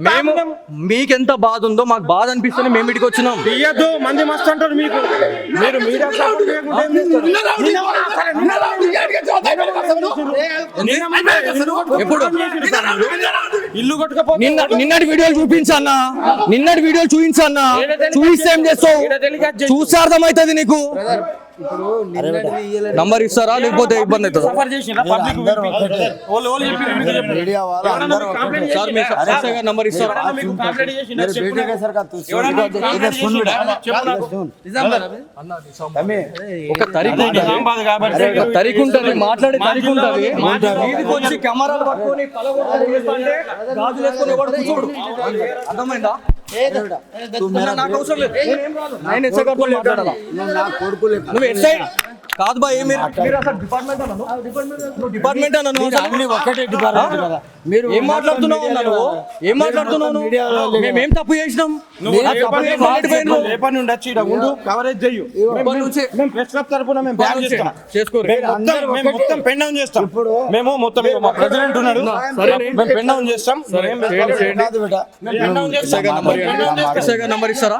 మేము మీకెంత బాధ ఉందో మాకు బాధ అనిపిస్తుంది, మేము ఇటుకి వచ్చినాం. మంది మస్తు అంటారు మీకు, మీరు ఎప్పుడు ఇల్లు కొట్టుకపోతే నిన్నటి వీడియోలు చూపించన్నా, నిన్నటి వీడియోలు చూపించన్నా, చూపిస్తే ఏం చేస్తావు? చూస్తే అర్థమవుతుంది నీకు. నంబర్ ఇస్తారా లేకపోతే ఇబ్బంది అవుతుంది? నంబర్ ఇస్తారా? ఒక తరికు ఉంటుంది, మాట్లాడే తరికు ఉంటుంది. వీధికి వచ్చి కెమెరాలు పట్టుకొని గాజులు వేసుకొని కూడా కూర్చోడు. అర్థమైందా? నాకు అవసరం లేదు, నేను ఎస్ఐ గారితో మాట్లాడాలా? నువ్వు ఎస్ఐ కాదు బా, మీరు అసలు డిపార్ట్మెంట్ అన్నాను, డిపార్ట్మెంట్ అన్నాను. ఒకటే డిపార్ట్మెంట్ కదా, మీరు ఏం మాట్లాడుతున్నావు అన్నాను? ఏం మాట్లాడుతున్నావు? మేమేం తప్పు చేసినాం? కవరేజ్ చెయ్యు, మొత్తం పెన్ డౌన్ చేస్తాం. ఇప్పుడు మేము మొత్తం మా ప్రెసిడెంట్ ఉన్నాడు, మేము పెన్ డౌన్ చేస్తాం. నంబర్ ఇస్తారా?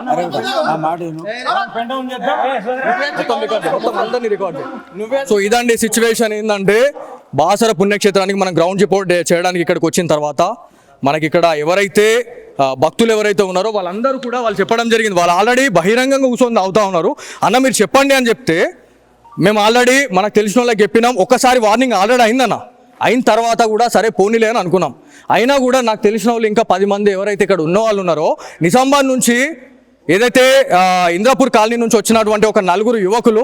సో ఇదండి సిచ్యువేషన్. ఏంటంటే బాసర పుణ్యక్షేత్రానికి మనం గ్రౌండ్ రిపోర్ట్ చేయడానికి ఇక్కడికి వచ్చిన తర్వాత మనకి ఇక్కడ ఎవరైతే భక్తులు ఎవరైతే ఉన్నారో వాళ్ళందరూ కూడా వాళ్ళు చెప్పడం జరిగింది. వాళ్ళు ఆల్రెడీ బహిరంగంగా కూర్చొని అవుతా ఉన్నారు. అన్న మీరు చెప్పండి అని చెప్తే మేము ఆల్రెడీ మనకు తెలిసిన వాళ్ళకి చెప్పినాం. ఒక్కసారి వార్నింగ్ ఆల్రెడీ అయిందన్న, అయిన తర్వాత కూడా సరే పోనీలే అని అనుకున్నాం. అయినా కూడా నాకు తెలిసిన వాళ్ళు ఇంకా 10 మంది ఎవరైతే ఇక్కడ ఉన్న వాళ్ళు ఉన్నారో, నిజామాబాద్ నుంచి ఏదైతే ఇంద్రాపూర్ కాలనీ నుంచి వచ్చినటువంటి ఒక 4 యువకులు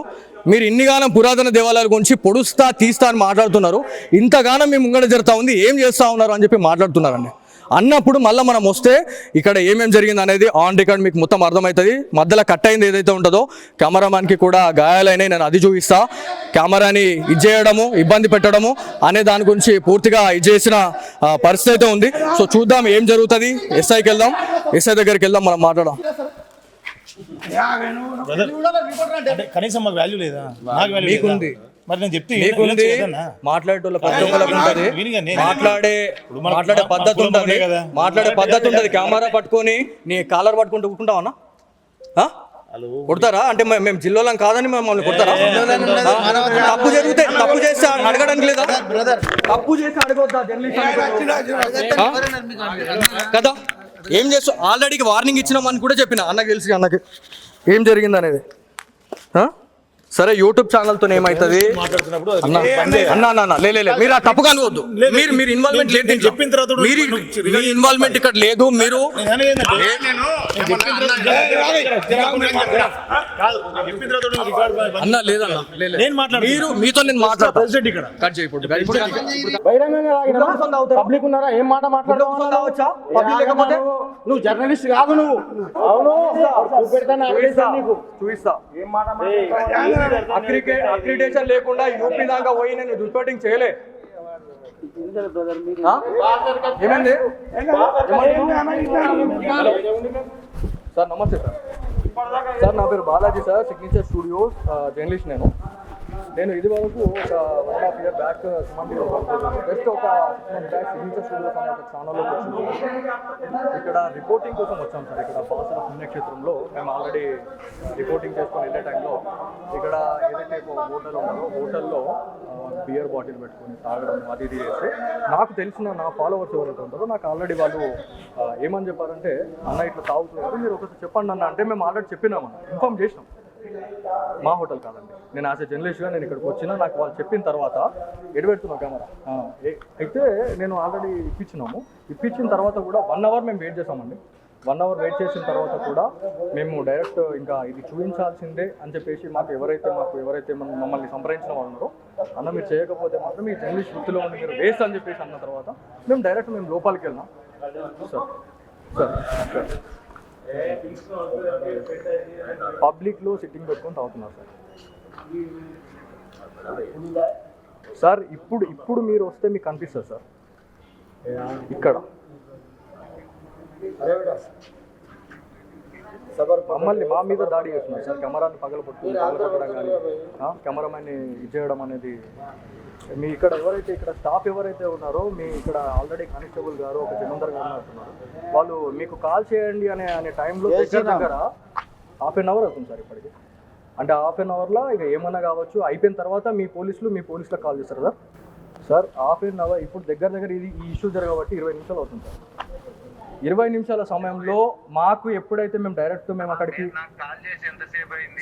మీరు ఇన్నిగానం పురాతన దేవాలయాల గురించి పొడుస్తా తీస్తా అని మాట్లాడుతున్నారు. ఇంతగానం మీ ముంగడ జరుగుతూ ఉంది, ఏం చేస్తూ ఉన్నారు అని చెప్పి మాట్లాడుతున్నారండి. అన్నప్పుడు మళ్ళీ మనం వస్తే ఇక్కడ ఏమేమి జరిగింది అనేది ఆన్ రికార్డ్ మీకు మొత్తం అర్థమవుతుంది. మధ్యలో కట్ అయింది ఏదైతే ఉంటుందో, కెమెరామ్యాన్కి కూడా గాయాలైనాయి, నేను అది చూపిస్తా. కెమెరాని చేయడము, ఇబ్బంది పెట్టడము అనే దాని గురించి పూర్తిగా చేసిన పరిస్థితి అయితే ఉంది. సో చూద్దాం ఏం జరుగుతుంది. ఎస్ఐకి వెళ్దాం, ఎస్ఐ దగ్గరికి వెళ్దాం, మనం మాట్లాడదాం. కనీసం మాకు వాల్యూ లేదా? మీకుంది, మరి నేను చెప్తే మాట్లాడేటోళ్ళ ప్రతి ఒక్కరికి ఉంటుంది, మాట్లాడే పద్ధతి ఉంటుంది, మాట్లాడే పద్ధతి ఉంటుంది. కెమెరా పట్టుకొని నీ కాలర్ పట్టుకుంటూ కూర్చుంటావన్నా? కొడతారా? అంటే మేము జిల్లాలో కాదని మమ్మల్ని కొడతారా? తప్పు జరిగితే తప్పు చేస్తే అడగడానికి లేదా? తప్పు చేసి అడగొద్దా కదా? ఏం చేస్తావు? ఆల్రెడీ వార్నింగ్ ఇచ్చినామని కూడా చెప్పిన అన్నకి తెలిసి, అన్నకి ఏం జరిగింది అనేది. సరే యూట్యూబ్ ఛానల్తో ఏమవుతుంది అన్న మీరు ఆ తప్పుగా అనుకోవద్దు. మీరు ఇన్వాల్వ్మెంట్ లేదు, చెప్పిన తర్వాత మీరు ఇన్వాల్వ్మెంట్ ఇక్కడ లేదు. మీరు అన్న లేదన్న, మీరు మీతో నేను మాట్లాడతాను. కట్ చేయకూడదు. పబ్లిక్ ఉన్నారా? ఏం మాట మాట్లాడవచ్చా? పబ్లిక్ లేకపోతే నువ్వు జర్నలిస్ట్ కాదు. నువ్వు అవును చూపిస్తా. ఏం మాట అక్రిడేషన్ లేకుండా యూపీ దాకా పోయి నేను రిపోర్టింగ్ చేయలే. ఏమైంది సార్? నమస్తే సార్, నా పేరు Balaji sir, signature studios journalist. నేను ఇది వరకు ఒక 1.5 year బ్యాక్ జస్ట్ ఒక 6 months బ్యాక్ సిగ్నేచర్ స్టూడియోస్ అనే ఒక ఛానల్లో వచ్చింది. ఇక్కడ రిపోర్టింగ్ కోసం వచ్చాం సార్. ఇక్కడ బాసర పుణ్యక్షేత్రంలో మేము ఆల్రెడీ రిపోర్టింగ్ చేసుకొని వెళ్ళే టైంలో ఇక్కడ ఏదైతే ఒక హోటల్ ఉన్నదో హోటల్లో బియర్ బాటిల్ పెట్టుకొని తాగడం అది ఇది చేస్తే నాకు తెలిసిన నా ఫాలోవర్స్ ఎవరైతే ఉంటారో నాకు ఆల్రెడీ వాళ్ళు ఏమని చెప్పారంటే, అన్న ఇట్లా తాగుతున్నారు, మీరు ఒకసారి చెప్పండి అన్న అంటే మేము ఆల్రెడీ చెప్పినామన్న, ఇన్ఫార్మ్ చేసినాం. మా హోటల్ కాదండి, నేను యాజ్ ఎ జర్నలిస్ట్గా నేను ఇక్కడికి వచ్చినా నాకు వాళ్ళు చెప్పిన తర్వాత ఎడబెడుతున్నాం కెమెరా. అయితే నేను ఆల్రెడీ ఇప్పించిన తర్వాత కూడా 1 hour మేము వెయిట్ చేసామండి. 1 hour వెయిట్ చేసిన తర్వాత కూడా మేము డైరెక్ట్ ఇంకా ఇది చూపించాల్సిందే అని చెప్పేసి మాకు ఎవరైతే మమ్మల్ని సంప్రదించిన వాళ్ళు ఉన్నారో, అన్న మీరు చేయకపోతే మాత్రం మీ జర్నలిస్ట్ వృత్తిలో ఉండి మీరు వేస్ట్ అని చెప్పేసి అన్న తర్వాత మేము డైరెక్ట్ లోపలికి వెళ్ళినాం. సార్ పబ్లిక్లో సిట్టింగ్ పెట్టుకొని తాగుతున్నారు సార్. ఇప్పుడు మీరు వస్తే మీకు కనిపిస్తుంది సార్ ఇక్కడ మమ్మల్ని మా మీద దాడి చేస్తున్నారు సార్. కెమెరాని పగలగొట్టడం కానీ కెమెరామెన్ని ఇచ్చేయడం అనేది మీ ఇక్కడ ఎవరైతే ఇక్కడ స్టాఫ్ ఎవరైతే ఉన్నారో మీ ఇక్కడ ఆల్రెడీ కానిస్టేబుల్ గారు ఒక జమీందార్ గారు అంటున్నారు. వాళ్ళు మీకు కాల్ చేయండి అనే టైంలో దగ్గర హాఫ్ అన్ అవర్ అవుతుంది సార్ ఇప్పటికి. అంటే హాఫ్ అన్ అవర్లో ఇక ఏమన్నా కావచ్చు. అయిపోయిన తర్వాత మీ పోలీసులకు కాల్ చేస్తారు sir. Sir half an hour ఇప్పుడు దగ్గర ఈ ఇష్యూ జరగబట్టి 20 నిమిషాలు అవుతుంది సార్. 20 నిమిషాల సమయంలో మాకు ఎప్పుడైతే మేము అక్కడికి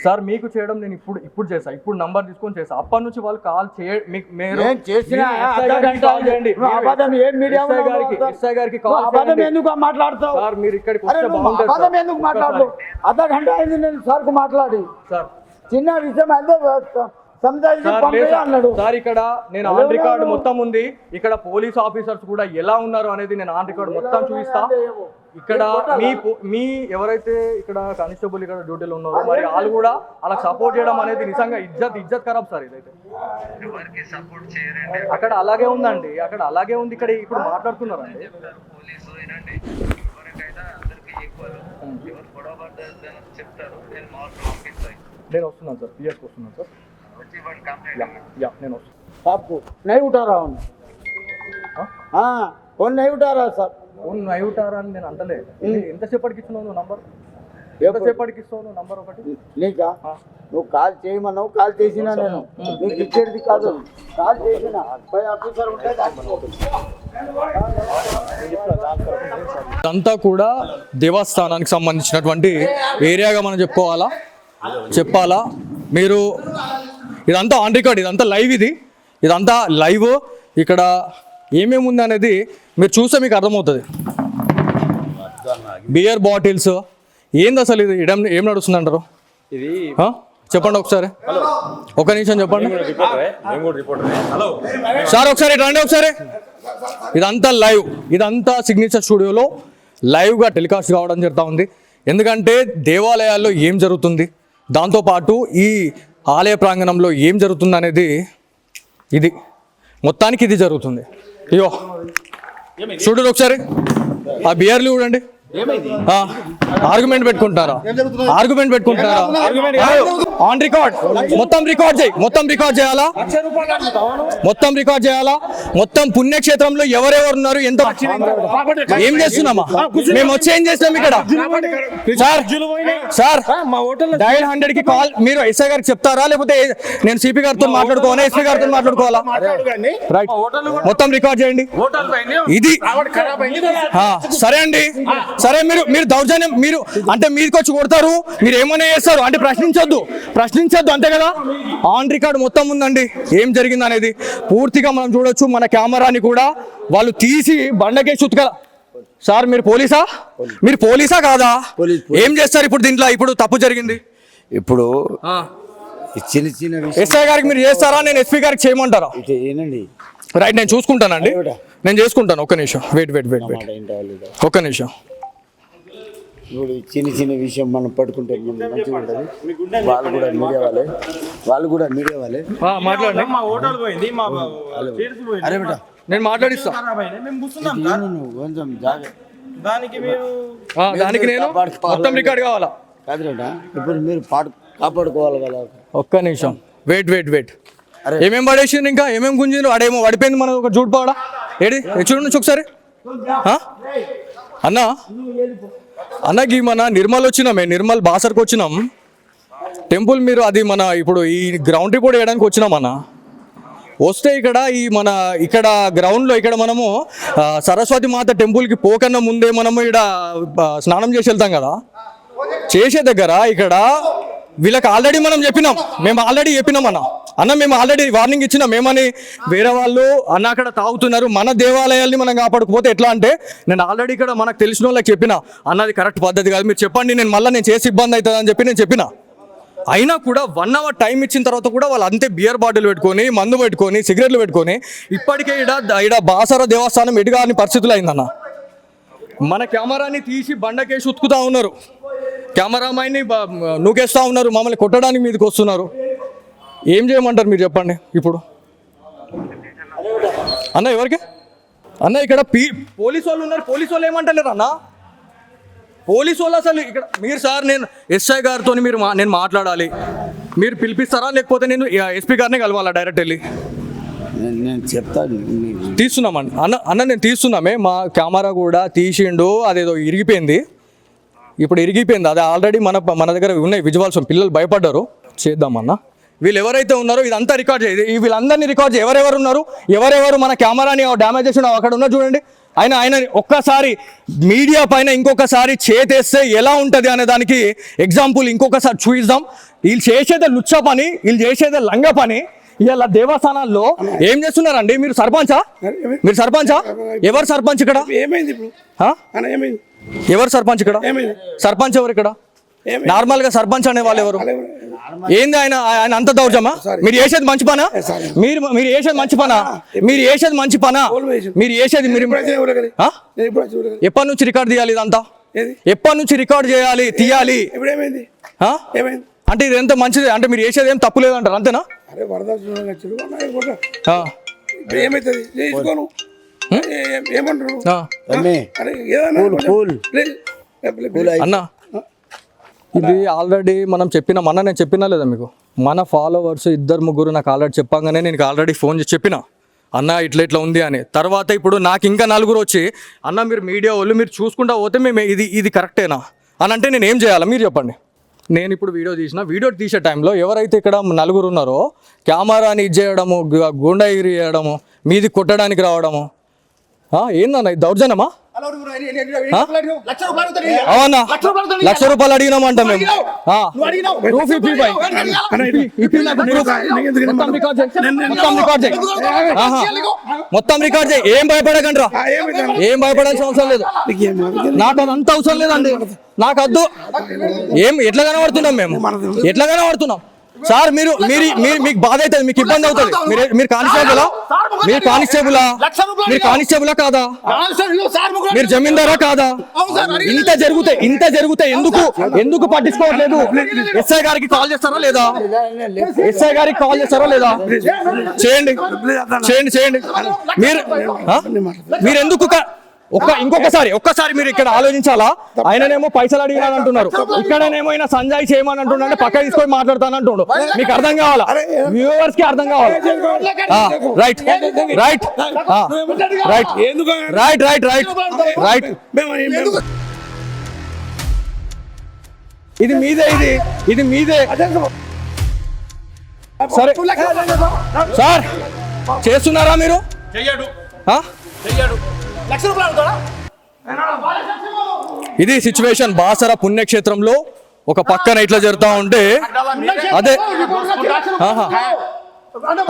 సార్ మీకు చేయడం నేను ఇప్పుడు చేసా. ఇప్పుడు నంబర్ తీసుకొని చేసా. అప్పటి నుంచి వాళ్ళు కాల్ చేయండి సార్. మీరు ఇక్కడికి వస్తే బాగుంటుంది సార్. చిన్న విషయం సార్ ఇక్కడ నేను ఆన్ రికార్డ్ మొత్తం ఉంది. ఇక్కడ పోలీస్ ఆఫీసర్స్ కూడా ఎలా ఉన్నారు అనేది నేను ఆన్ రికార్డ్ మొత్తం చూపిస్తా. ఇక్కడ మీ ఎవరైతే ఇక్కడ కానిస్టేబుల్ ఇక్కడ డ్యూటీలో ఉన్నారో మరి వాళ్ళు కూడా అలా సపోర్ట్ చేయడం అనేది నిజంగా ఇజ్జత్ ఖరాబ్ సార్. ఇదైతే అక్కడ అలాగే ఉందండి. అక్కడ అలాగే ఉంది. ఇక్కడ ఇప్పుడు మాట్లాడుతున్నారండి. నేను వస్తున్నాను సార్. పిఎస్కి వస్తున్నాను సార్. నేను आपको नहीं उठा रहा हूँ हाँ फोन नहीं उठा रहा सर ఫోన్ నైవుటారా అని నేను అంటలే. ఎంతసేపటికి ఇస్తున్నావు నువ్వు నంబర్? ఎంతసేపటికి ఇస్తావు నువ్వు నంబర్ ఒకటి? నీకా నువ్వు కాల్ చేయమన్నావు. కాల్ చేసినా నేను నీకు ఇచ్చేది కాదు. కాల్ చేసిన పై ఆఫీసర్ ఉంటే ఇదంతా కూడా దేవస్థానానికి సంబంధించినటువంటి ఏరియాగా మనం చెప్పాలా. మీరు ఇదంతా ఆన్ రికార్డ్, ఇదంతా లైవ్, ఇదంతా లైవ్. ఇక్కడ ఏమేమి ఉంది అనేది మీరు చూస్తే మీకు అర్థమవుతుంది. బియర్ బాటిల్స్ ఏంది అసలు ఇది ఏం నడుస్తుంది అంటారు? ఇది చెప్పండి ఒకసారి. ఒక నిమిషం చెప్పండి సార్. ఒకసారి రండి ఒకసారి. ఇదంతా లైవ్, ఇదంతా సిగ్నేచర్ స్టూడియోలో లైవ్గా టెలికాస్ట్ కావడం జరుగుతూ ఉంది. ఎందుకంటే దేవాలయాల్లో ఏం జరుగుతుంది, దాంతోపాటు ఈ ఆలయ ప్రాంగణంలో ఏం జరుగుతుంది అనేది ఇది మొత్తానికి ఇది జరుగుతుంది. అయ్యో చూడండి ఒకసారి. ఆ బియర్లు చూడండి. ఆర్గ్యుమెంట్ పెట్టుకుంటారా? ఆన్ రికార్డ్ మొత్తం రికార్డ్ చేయాలా? మొత్తం పుణ్యక్షేత్రంలో ఎవరెవరు ఉన్నారు, ఎంత ఏం చేస్తున్నామా మేము వచ్చి ఏం చేస్తాం ఇక్కడ? సార్ డయల్ 100 కి కాల్ మీరు ఎస్ఐ గారికి చెప్తారా, లేకపోతే నేను సిపి గారితో మాట్లాడుకోవాలా, ఎస్పీ గారితో మాట్లాడుకోవాలా? రైట్, మొత్తం రికార్డ్ చేయండి. ఇది సరే అండి. సరే మీరు దౌర్జన్యం మీరు అంటే మీదకి వచ్చి కొడతారు, మీరు ఏమైనా చేస్తారు అంటే ప్రశ్నించొద్దు అంతే కదా. ఆన్ రికార్డ్ మొత్తం ఉందండి ఏం జరిగింది అనేది పూర్తిగా మనం చూడొచ్చు. మన కెమెరాని కూడా వాళ్ళు తీసి బండకే చుట్టుకల. సార్ మీరు పోలీసా కాదా? ఏం చేస్తారు ఇప్పుడు దీంట్లో? ఇప్పుడు తప్పు జరిగింది, ఇప్పుడు చిన్న ఎస్ఐ గారికి మీరు చేస్తారా, నేను ఎస్పీ గారికి చేయమంటారా? రైట్, నేను చూసుకుంటానండి, నేను చేసుకుంటాను. ఒక్క నిమిషం వెయిట్ ఒక్క నిమిషం. ఇప్పుడు చిన్న విషయం మనం పట్టుకుంటే మంచిగా ఉంటుంది. వాళ్ళు కూడా మీడియా వాళ్ళే మాట్లాడండి. అరే బేటా నేను మాట్లాడిస్తా. కొంచెం దానికి నేను మొత్తం రికార్డ్ కావాలా? కాదు బేటా, ఇప్పుడు మీరు కాపాడుకోవాలి కదా. ఒక్క నిమిషం వెయిట్. ఏమేం పడేసింది, ఇంకా ఏమేమి గుంజింది? వాడేమో పడిపోయింది మన ఒక జూట్ ఏడి చూడండి ఒకసారి. అన్నకి మన నిర్మల్ బాసర్కి వచ్చినాం టెంపుల్. మీరు అది మన ఇప్పుడు ఈ గ్రౌండ్ రిపోర్ట్ వేయడానికి వచ్చినాం అన్న. వస్తే ఇక్కడ గ్రౌండ్లో ఇక్కడ మనము సరస్వతి మాత టెంపుల్కి పోకన్నా ముందే మనము ఇక్కడ స్నానం చేసి వెళ్తాం కదా. చేసే దగ్గర ఇక్కడ వీళ్ళకి ఆల్రెడీ మేము ఆల్రెడీ చెప్పినాం అన్న మేము ఆల్రెడీ వార్నింగ్ ఇచ్చినాం. ఏమని? వేరే వాళ్ళు అక్కడ తాగుతున్నారు, మన దేవాలయాల్ని మనం కాపాడుకోపోతే ఎట్లా అంటే, నేను ఆల్రెడీ ఇక్కడ మనకు తెలిసిన వాళ్ళకి చెప్పిన అన్నది కరెక్ట్ పద్ధతి కాదు, మీరు చెప్పండి, నేను చేసి ఇబ్బంది అవుతుంది అని చెప్పి నేను చెప్పిన. అయినా కూడా 1 అవర్ టైం ఇచ్చిన తర్వాత కూడా వాళ్ళు అంతే బియర్ బాటిల్ పెట్టుకొని, మందు పెట్టుకొని, సిగరెట్లు పెట్టుకొని ఇప్పటికే ఇక్కడ బాసర దేవస్థానం ఎటుగాని పరిస్థితులు అయిందన్న. మన కెమెరాని తీసి బండకేసి ఉతుకుతా ఉన్నారు, కెమెరామైన్ని నూకేస్తూ ఉన్నారు, మమ్మల్ని కొట్టడానికి మీదకి వస్తున్నారు. ఏం చేయమంటారు మీరు చెప్పండి ఇప్పుడు? అన్న ఎవరికి అన్న ఇక్కడ పోలీసు వాళ్ళు ఉన్నారు, పోలీసు వాళ్ళు ఏమంటలేరు అన్న? పోలీసు వాళ్ళు అసలు ఇక్కడ మీరు సార్ నేను ఎస్ఐ గారితో నేను మాట్లాడాలి, మీరు పిలిపిస్తారా లేకపోతే నేను ఎస్పీ గారిని కలవాలా డైరెక్ట్ వెళ్ళి? నేను చెప్తాను. తీస్తున్నామండి అన్న నేను తీస్తున్నామే, మా కెమెరా కూడా తీసిండు, అదేదో ఇరిగిపోయింది, ఇప్పుడు ఇరిగిపోయింది అది ఆల్రెడీ మన దగ్గర ఉన్నాయి విజువల్స్, పిల్లలు భయపడ్డారు. చేద్దామన్న వీళ్ళు ఎవరైతే ఉన్నారో ఇదంతా రికార్డ్ చేయాలి, వీళ్ళందరినీ రికార్డ్ చేయి, ఎవరెవరు ఉన్నారు, ఎవరెవరు మన కెమెరాని డ్యామేజ్ చేసిన అక్కడ ఉన్నారు చూడండి. ఆయన ఒక్కసారి మీడియా పైన ఇంకొకసారి చేతేస్తే ఎలా ఉంటుంది అనే దానికి ఎగ్జాంపుల్ ఇంకొకసారి చూపిద్దాం. వీళ్ళు చేసేదే లుచ్చ పని, వీళ్ళు చేసేదే లంగ పని. ఇలా దేవస్థానాల్లో ఏం చేస్తున్నారండి? మీరు సర్పంచా? ఎవరు సర్పంచ్ ఇక్కడ? ఎవరు సర్పంచ్ ఇక్కడ? సర్పంచ్ ఎవరు ఇక్కడ? నార్మల్ గా సర్పంచ్ అనే వాళ్ళు ఎవరు? ఏంది ఆయన అంత దౌర్జమా? మీరు చేసేది మంచి పనా? మీరు చేసేది మంచి పనా? మీరు చేసేది మంచి పనా? మీరు చేసేది ఎప్పటి నుంచి రికార్డ్ తీయాలి ఇదంతా? ఎప్పటి నుంచి రికార్డ్ చేయాలి తీయాలి? అంటే ఇది ఎంత మంచిది అంటే మీరు చేసేది ఏం తప్పు లేదంటారు అంతేనా? అన్నా ఇది ఆల్రెడీ మనం నేను చెప్పినా లేదా మీకు? మన ఫాలోవర్స్ 2-3 నాకు ఆల్రెడీ చెప్పంగానే నేను ఆల్రెడీ ఫోన్ చేసి చెప్పిన అన్న ఇట్లా ఉంది అని. తర్వాత ఇప్పుడు నాకు ఇంకా 4 వచ్చి అన్న మీరు మీడియా వాళ్ళు మీరు చూసుకుంటా పోతే మేము ఇది కరెక్టేనా అని అంటే నేను ఏం చేయాలి మీరు చెప్పండి. నేను ఇప్పుడు వీడియో తీసే టైంలో ఎవరైతే ఇక్కడ 4 ఉన్నారో కెమెరాని ఇది చేయడము, గుండాగిరి చేయడము, మీది కొట్టడానికి రావడము, ఏందన్న ఇది దౌర్జన్యమా? అవునా? ₹1,00,000 అడిగినామంట మేము. మొత్తం రికార్డ్ చేయి, ఏం భయపడకండి రా, ఏం భయపడాల్సిన అవసరం లేదు, నాకు అదంత అవసరం లేదండి, నాకు వద్దు. ఎట్లా కనబడుతున్నాం మేము? ఎట్లా కనబడుతున్నాం సార్? మీరు మీకు బాధ అవుతుంది, మీకు ఇబ్బంది అవుతుంది. మీరు కానిస్టేబులా కాదా? మీరు జమీందారా కాదా? ఇంత జరిగితే ఎందుకు పట్టించుకోవట్లేదు? ఎస్ఐ గారికి కాల్ చేస్తారా లేదా? చేయండి. మీరు ఎందుకు ఒక్కసారి మీరు ఇక్కడ ఆలోచించాలా? ఆయననేమో పైసలు అడిగినాడు అంటున్నారు, ఇక్కడనేమో ఆయన సంజయ్ చేయమని అంటున్నాడు, పక్క తీసుకొని మాట్లాడతాను అంటున్నాడు. మీకు అర్థం కావాలా? వ్యూవర్స్ కి అర్థం కావాలా? రైట్. ఇది మీదే. సరే సార్ చేస్తున్నారా మీరు? ఇది సిచ్యువేషన్ బాసర పుణ్యక్షేత్రంలో ఒక పక్కన ఇట్లా జరుగుతూ ఉంటే అదే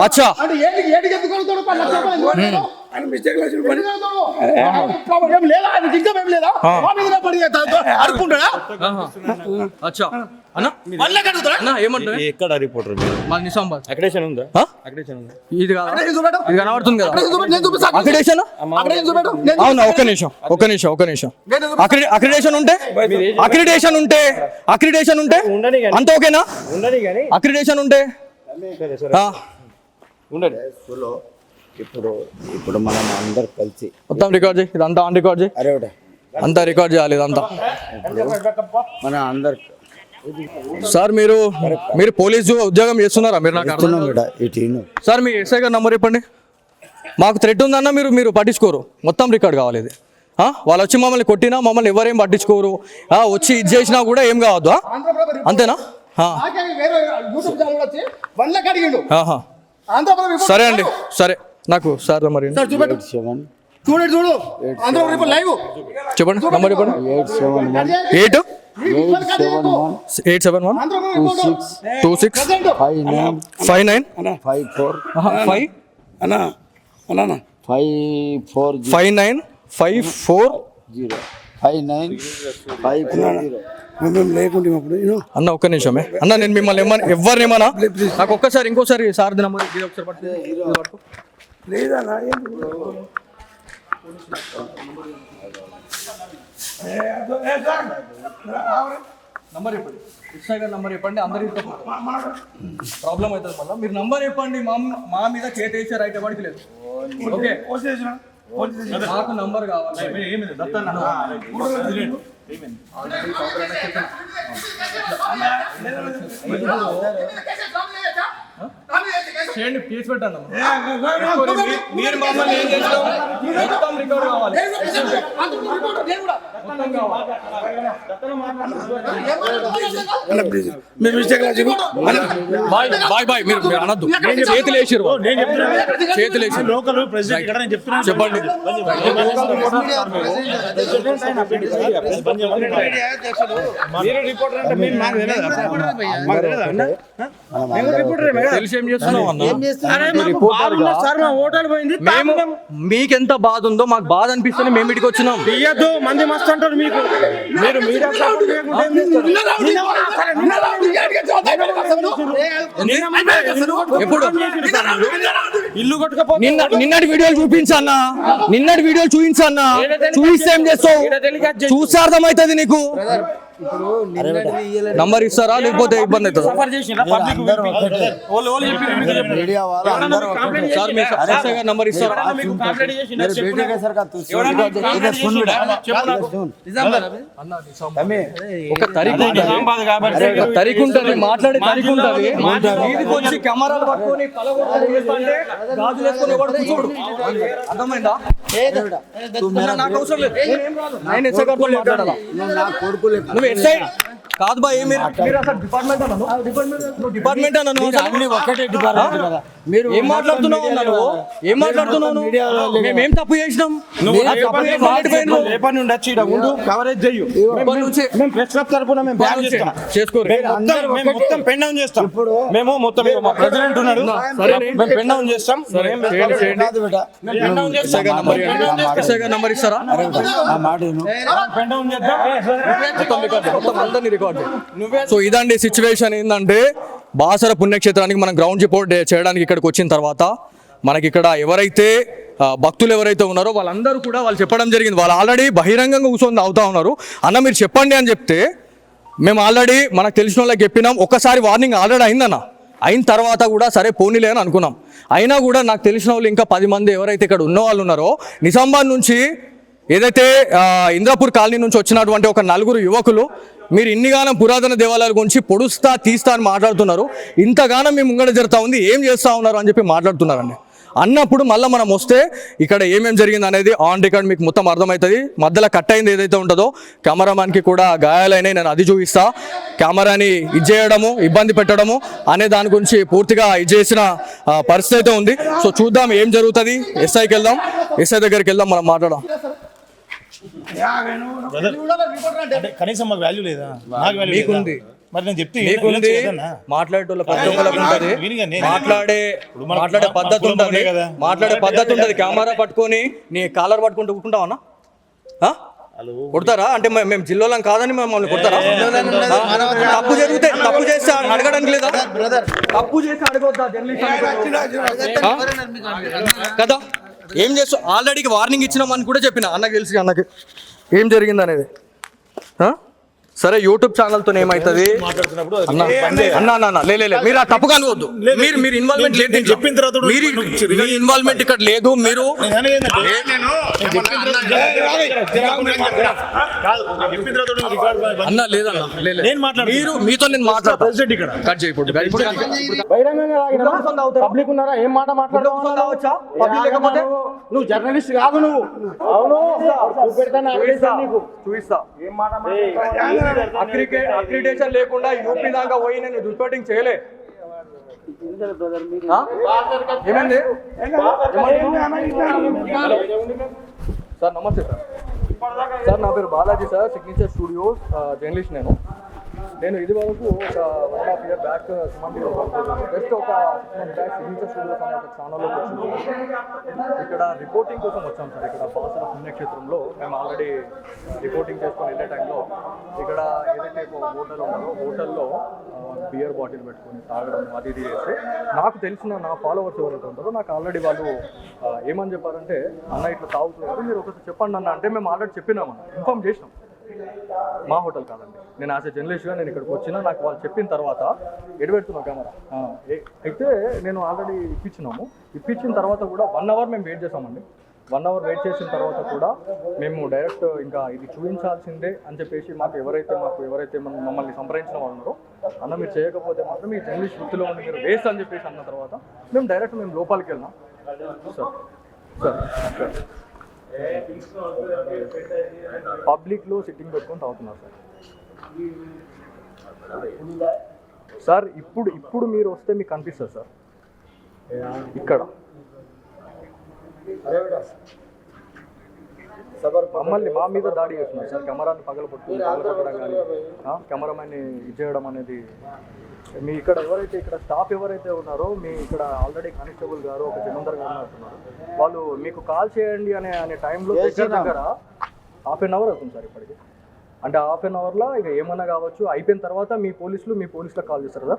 అచ్చా ఎక్కడ రిపోర్టర్ ఇది కనబడుతుంది కదా అక్రిడేషన్? అవునా, ఒక్క నిమిషం. అక్రిడేషన్ ఉంటే అంత ఓకేనా? అక్రిడేషన్ ఉంటే ఇప్పుడు మనం అందరు కలిసి మొత్తం రికార్డ్ చేయి, ఇదంతా ఆన్ రికార్డ్ చేయి, అంతా రికార్డ్ చేయాలి ఇదంతా. మన అందరు సార్ మీరు పోలీసు ఉద్యోగం చేస్తున్నారా? మీరు నాకు సార్ మీ ఎస్ఐ గారి నంబర్ చెప్పండి. మాకు థ్రెట్ ఉందన్న మీరు పట్టించుకోరు, మొత్తం రికార్డ్ కావాలి ఇది. వాళ్ళు వచ్చి మమ్మల్ని కొట్టినా మమ్మల్ని ఎవరేం పట్టించుకోరు, వచ్చి ఇది చేసినా కూడా ఏం కావద్దు, అంతేనా? సరే అండి, సరే నాకు సార్ మరి చెప్పండి, నంబర్ చెప్పండి. 871-265-59-54 అన్న ఒక్క నిమిషమే అన్న, నేను మిమ్మల్ని ఎవరినేమన్నా నాకు ఇంకోసారి సార్ నంబర్ చెప్పండి. ఎస్ఐ గారి నంబర్ చెప్పండి, అందరికీ ప్రాబ్లం అవుతుంది మళ్ళీ. మీరు నంబర్ చెప్పండి, మా మీద చేతి వేసే రైట్ ఎవరికి లేదు. ఓకే నాకు నంబర్ కావాలి. చేయండి, కేసు పెట్టండి. మీరు మమ్మల్ని ఏం చేస్తాం? మొత్తం రికార్డు కావాలి. బాయ్ బాయ్ మీరు అనద్దు. చేతులు వేసారు, చేతులు వేసారు. చెప్పండి. తెలిసి ఏం చేస్తున్నావు అన్న? మీకెంత బాధ ఉందో మాకు బాధ అనిపిస్తుంది. మేము ఇటుకి వచ్చినాం. మంది మస్తు అంటారు మీకు. మీరు ఎప్పుడు ఇల్లు కొట్టుకపో నిన్నటి వీడియోలు చూపించన్నా, నిన్నటి వీడియోలు చూపించన్నా. చూపిస్తే ఏం చేస్తావు? చూస్తే అర్థమవుతుంది నీకు. నంబర్ ఇస్తారా లేకపోతే ఇబ్బంది అవుతుంది? సార్ మీ ఎస్ఐ గారు నంబర్ ఇస్తారా? ఒక తరికు ఉంటుంది, మాట్లాడే తరికు ఉంటుంది. వీధికి వచ్చి కెమెరాలు పట్టుకొని గాజులు వేసుకొని ఎవడు కూర్చోడు. అర్థమైందా? నాకు అవసరం లేదు. నేను ఎస్ఐ గారితో మాట్లాడాలా? నువ్వు ఎస్ఐ కాదు బా. మీరు అసలు డిపార్ట్మెంట్ అన్నాను, నువ్వు డిపార్ట్మెంట్ అన్నాను. ఒకటే డిపార్ట్మెంట్ కదా. మీరు ఏం మాట్లాడుతున్నావు అన్నాను? ఏం మాట్లాడుతున్నావు? మేమేం తప్పు చేసినాం? కవరేజ్ చెయ్యు. మేము ప్రెస్ క్లబ్ తరపున మేము బ్యాన్ చేస్తాం. చేసుకోరు. మొత్తం పెన్ డౌన్ చేస్తాం. మేము మొత్తం మా ప్రెసిడెంట్ ఉన్నాడు, మేము పెన్ డౌన్ చేస్తాం. ఎస్ఐ గారు నంబర్ ఇస్తారా? పెన్ డౌన్ చేద్దాం. మొత్తం అందరినీ రికార్డ్. సో ఇదండి సిచ్యువేషన్. ఏంటంటే బాసర పుణ్యక్షేత్రానికి మనం గ్రౌండ్ రిపోర్ట్ చేయడానికి ఇక్కడికి వచ్చిన తర్వాత మనకి ఇక్కడ ఎవరైతే భక్తులు ఎవరైతే ఉన్నారో వాళ్ళందరూ కూడా వాళ్ళు చెప్పడం జరిగింది. వాళ్ళు ఆల్రెడీ బహిరంగంగా కూర్చొని అవుతా ఉన్నారు. అన్న మీరు చెప్పండి అని చెప్తే మేము ఆల్రెడీ మనకు తెలిసిన వాళ్ళకి చెప్పినాం. ఒక్కసారి వార్నింగ్ ఆల్రెడీ అయిందన్న. అయిన తర్వాత కూడా సరే పోనీలే అని అనుకున్నాం. అయినా కూడా నాకు తెలిసిన వాళ్ళు ఇంకా 10 మంది ఎవరైతే ఇక్కడ ఉన్న వాళ్ళు ఉన్నారో నిజామాబాద్ నుంచి ఏదైతే ఇంద్రాపూర్ కాలనీ నుంచి వచ్చినటువంటి ఒక 4 యువకులు మీరు ఇన్నిగానం పురాతన దేవాలయాల గురించి పొడుస్తా తీస్తా అని మాట్లాడుతున్నారు. ఇంతగానం మీ ముంగడ జరుగుతూ ఉంది, ఏం చేస్తూ ఉన్నారు అని చెప్పి మాట్లాడుతున్నారండి. అన్నప్పుడు మళ్ళీ మనం వస్తే ఇక్కడ ఏమేమి జరిగింది అనేది ఆన్ రికార్డ్ మీకు మొత్తం అర్థమవుతుంది. మధ్యలో కట్ అయింది ఏదైతే ఉంటుందో కెమెరామ్యాన్కి కూడా గాయాలైనాయి, నేను అది చూపిస్తా. కెమెరాని ఇచ్చేయడము, ఇబ్బంది పెట్టడము అనే దాని గురించి పూర్తిగా చేసిన పరిస్థితి అయితే ఉంది. సో చూద్దాం ఏం జరుగుతుంది. ఎస్ఐకి వెళ్దాం, ఎస్ఐ దగ్గరికి వెళ్దాం, మనం మాట్లాడదాం. కనీసం మాకు వాల్యూ లేదా? మీకుంది, మరి నేను చెప్తే మీకుంది. మాట్లాడేటోళ్ళ ప్రతి ఒక్కరికి ఉంటుంది. మాట్లాడే పద్ధతి ఉంటుంది, మాట్లాడే పద్ధతి ఉంటుంది. కెమెరా పట్టుకొని నీ కాలర్ పట్టుకుంటూ కూర్చుంటావన్నా? కొడతారా? అంటే మేము జిల్లాలో కాదని మమ్మల్ని కొడతారా? తప్పు జరిగితే తప్పు చేస్తే అడగడానికి లేదా? తప్పు చేస్తే అడగొద్దా కదా? ఏం చేస్తావు? ఆల్రెడీ వార్నింగ్ ఇచ్చినామని కూడా చెప్పిన అన్నకి తెలిసి, అన్నకి ఏం జరిగింది అనేది. సరే యూట్యూబ్ ఛానల్తో ఏమవుతుంది అన్న? లే మీరు ఆ తప్పుగా అనుకోవద్దు. మీరు ఇన్వాల్వ్మెంట్ లేదు, చెప్పిన తర్వాత మీరు ఇన్వాల్వ్మెంట్ ఇక్కడ లేదు. మీరు అన్న లేదన్న, మీరు మీతో నేను మాట్లాడతాను. కట్ చేయకూడదు. పబ్లిక్ ఉన్నారా? ఏం మాట మాట్లాడవచ్చా? పబ్లిక్ లేకపోతే నువ్వు జర్నలిస్ట్ కాదు. నువ్వు అవును చూపిస్తా. ఏం మాట అక్రిడేషన్ లేకుండా యూపీ దాకా పోయి నేను రిపోర్టింగ్ చేయలే. ఏమైంది సార్? నమస్తే సార్. సార్ నా పేరు Balaji sir, signature studios journalist. నేను ఇది వరకు ఒక 1.5 year బ్యాక్ సుమంటిలో జస్ట్ ఒక 6 months బ్యాక్ సిగ్నేచర్ స్టూడియోస్ అనే ఒక ఛానల్లోకి వచ్చింది. ఇక్కడ రిపోర్టింగ్ కోసం వచ్చాం సార్. ఇక్కడ బాసర పుణ్యక్షేత్రంలో మేము ఆల్రెడీ రిపోర్టింగ్ చేసుకొని వెళ్ళే టైంలో ఇక్కడ ఏదైతే ఒక హోటల్ ఉన్నదో హోటల్లో బియర్ బాటిల్ పెట్టుకొని తాగడం అది ఇది చేస్తే నాకు తెలిసిన నా ఫాలోవర్స్ ఎవరైతే ఉంటారో నాకు ఆల్రెడీ వాళ్ళు ఏమని చెప్పారంటే, అన్న ఇట్లా తాగుతున్నారు, మీరు ఒకసారి చెప్పండి అన్న. అంటే మేము ఆల్రెడీ చెప్పినామన్న, ఇన్ఫార్మ్ చేసినాం. మా హోటల్ కాదండి, నేను యాజ్ ఎ జర్నలిస్ట్గా నేను ఇక్కడికి వచ్చినా నాకు వాళ్ళు చెప్పిన తర్వాత ఎడబెడుతున్నా కెమెరా అయితే నేను ఆల్రెడీ ఇప్పించిన తర్వాత కూడా 1 hour మేము వెయిట్ చేసామండి. 1 అవర్ వెయిట్ చేసిన తర్వాత కూడా మేము డైరెక్ట్ ఇంకా ఇది చూపించాల్సిందే అని చెప్పేసి మాకు ఎవరైతే మమ్మల్ని సంప్రదించిన వాళ్ళు ఉన్నారో అన్న మీరు చేయకపోతే మాత్రం మీ జర్నలిస్ట్ వృత్తిలో ఉండి మీరు వేస్ట్ అని చెప్పేసి అన్న తర్వాత మేము డైరెక్ట్ లోపలికి వెళ్ళినాం సార్ పబ్లిక్లో సిట్టింగ్ పెట్టుకొని తాగుతున్నారు సార్ ఇప్పుడు మీరు వస్తే మీకు కనిపిస్తుంది సార్ ఇక్కడ మమ్మల్ని మా మీద దాడి చేస్తున్నారు సార్. కెమెరాని పగలగొట్టడం కానీ కెమెరామెన్ని ఇది చేయడం అనేది మీ ఇక్కడ స్టాఫ్ ఎవరైతే ఉన్నారో మీ ఇక్కడ ఆల్రెడీ కానిస్టేబుల్ గారు ఒక జమీందార్ గారు అంటున్నారు వాళ్ళు మీకు కాల్ చేయండి అనే టైంలో దగ్గర హాఫ్ అన్ అవర్ అవుతుంది సార్ ఇప్పటికి. అంటే హాఫ్ అన్ అవర్లో ఇక ఏమన్నా కావచ్చు అయిపోయిన తర్వాత మీ పోలీసులకు కాల్ చేస్తారు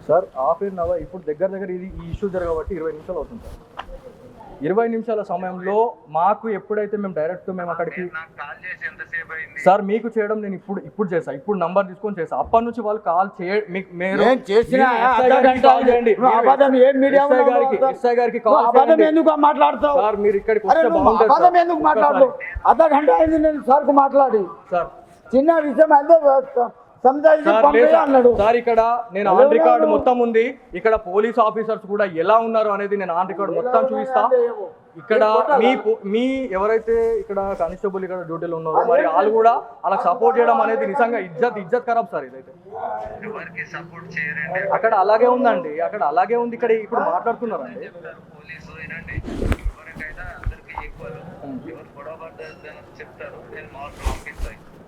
సార్ హాఫ్ అన్ అవర్ ఇప్పుడు దగ్గర ఈ ఇష్యూ జరగబట్టి 20 నిమిషాలు అవుతుంది సార్. 20 నిమిషాల సమయంలో మాకు ఎప్పుడైతే మేము అక్కడికి సార్ మీకు చేయడం నేను ఇప్పుడు చేసా, ఇప్పుడు నంబర్ తీసుకొని చేసా. అప్పటి నుంచి వాళ్ళు కాల్ చేయండి సార్ మీరు ఇక్కడికి అర్ధ గంట అయింది నేను సార్కు మాట్లాడి సార్ చిన్న విషయం అయితే అన్నాడు సార్. ఇక్కడ నేను ఆన్ రికార్డ్ మొత్తం ఉంది. ఇక్కడ పోలీస్ ఆఫీసర్స్ కూడా ఎలా ఉన్నారు అనేది నేను ఆన్ రికార్డ్ మొత్తం చూపిస్తా. ఇక్కడ మీ ఎవరైతే ఇక్కడ కానిస్టేబుల్ ఇక్కడ డ్యూటీలో ఉన్నారో మరి వాళ్ళు కూడా అలా సపోర్ట్ చేయడం అనేది నిజంగా ఇజ్జత్ ఖరాబ్ సార్. ఇదైతే అక్కడ అలాగే ఉందండి, అక్కడ అలాగే ఉంది. ఇక్కడ ఇప్పుడు మాట్లాడుతున్నారండి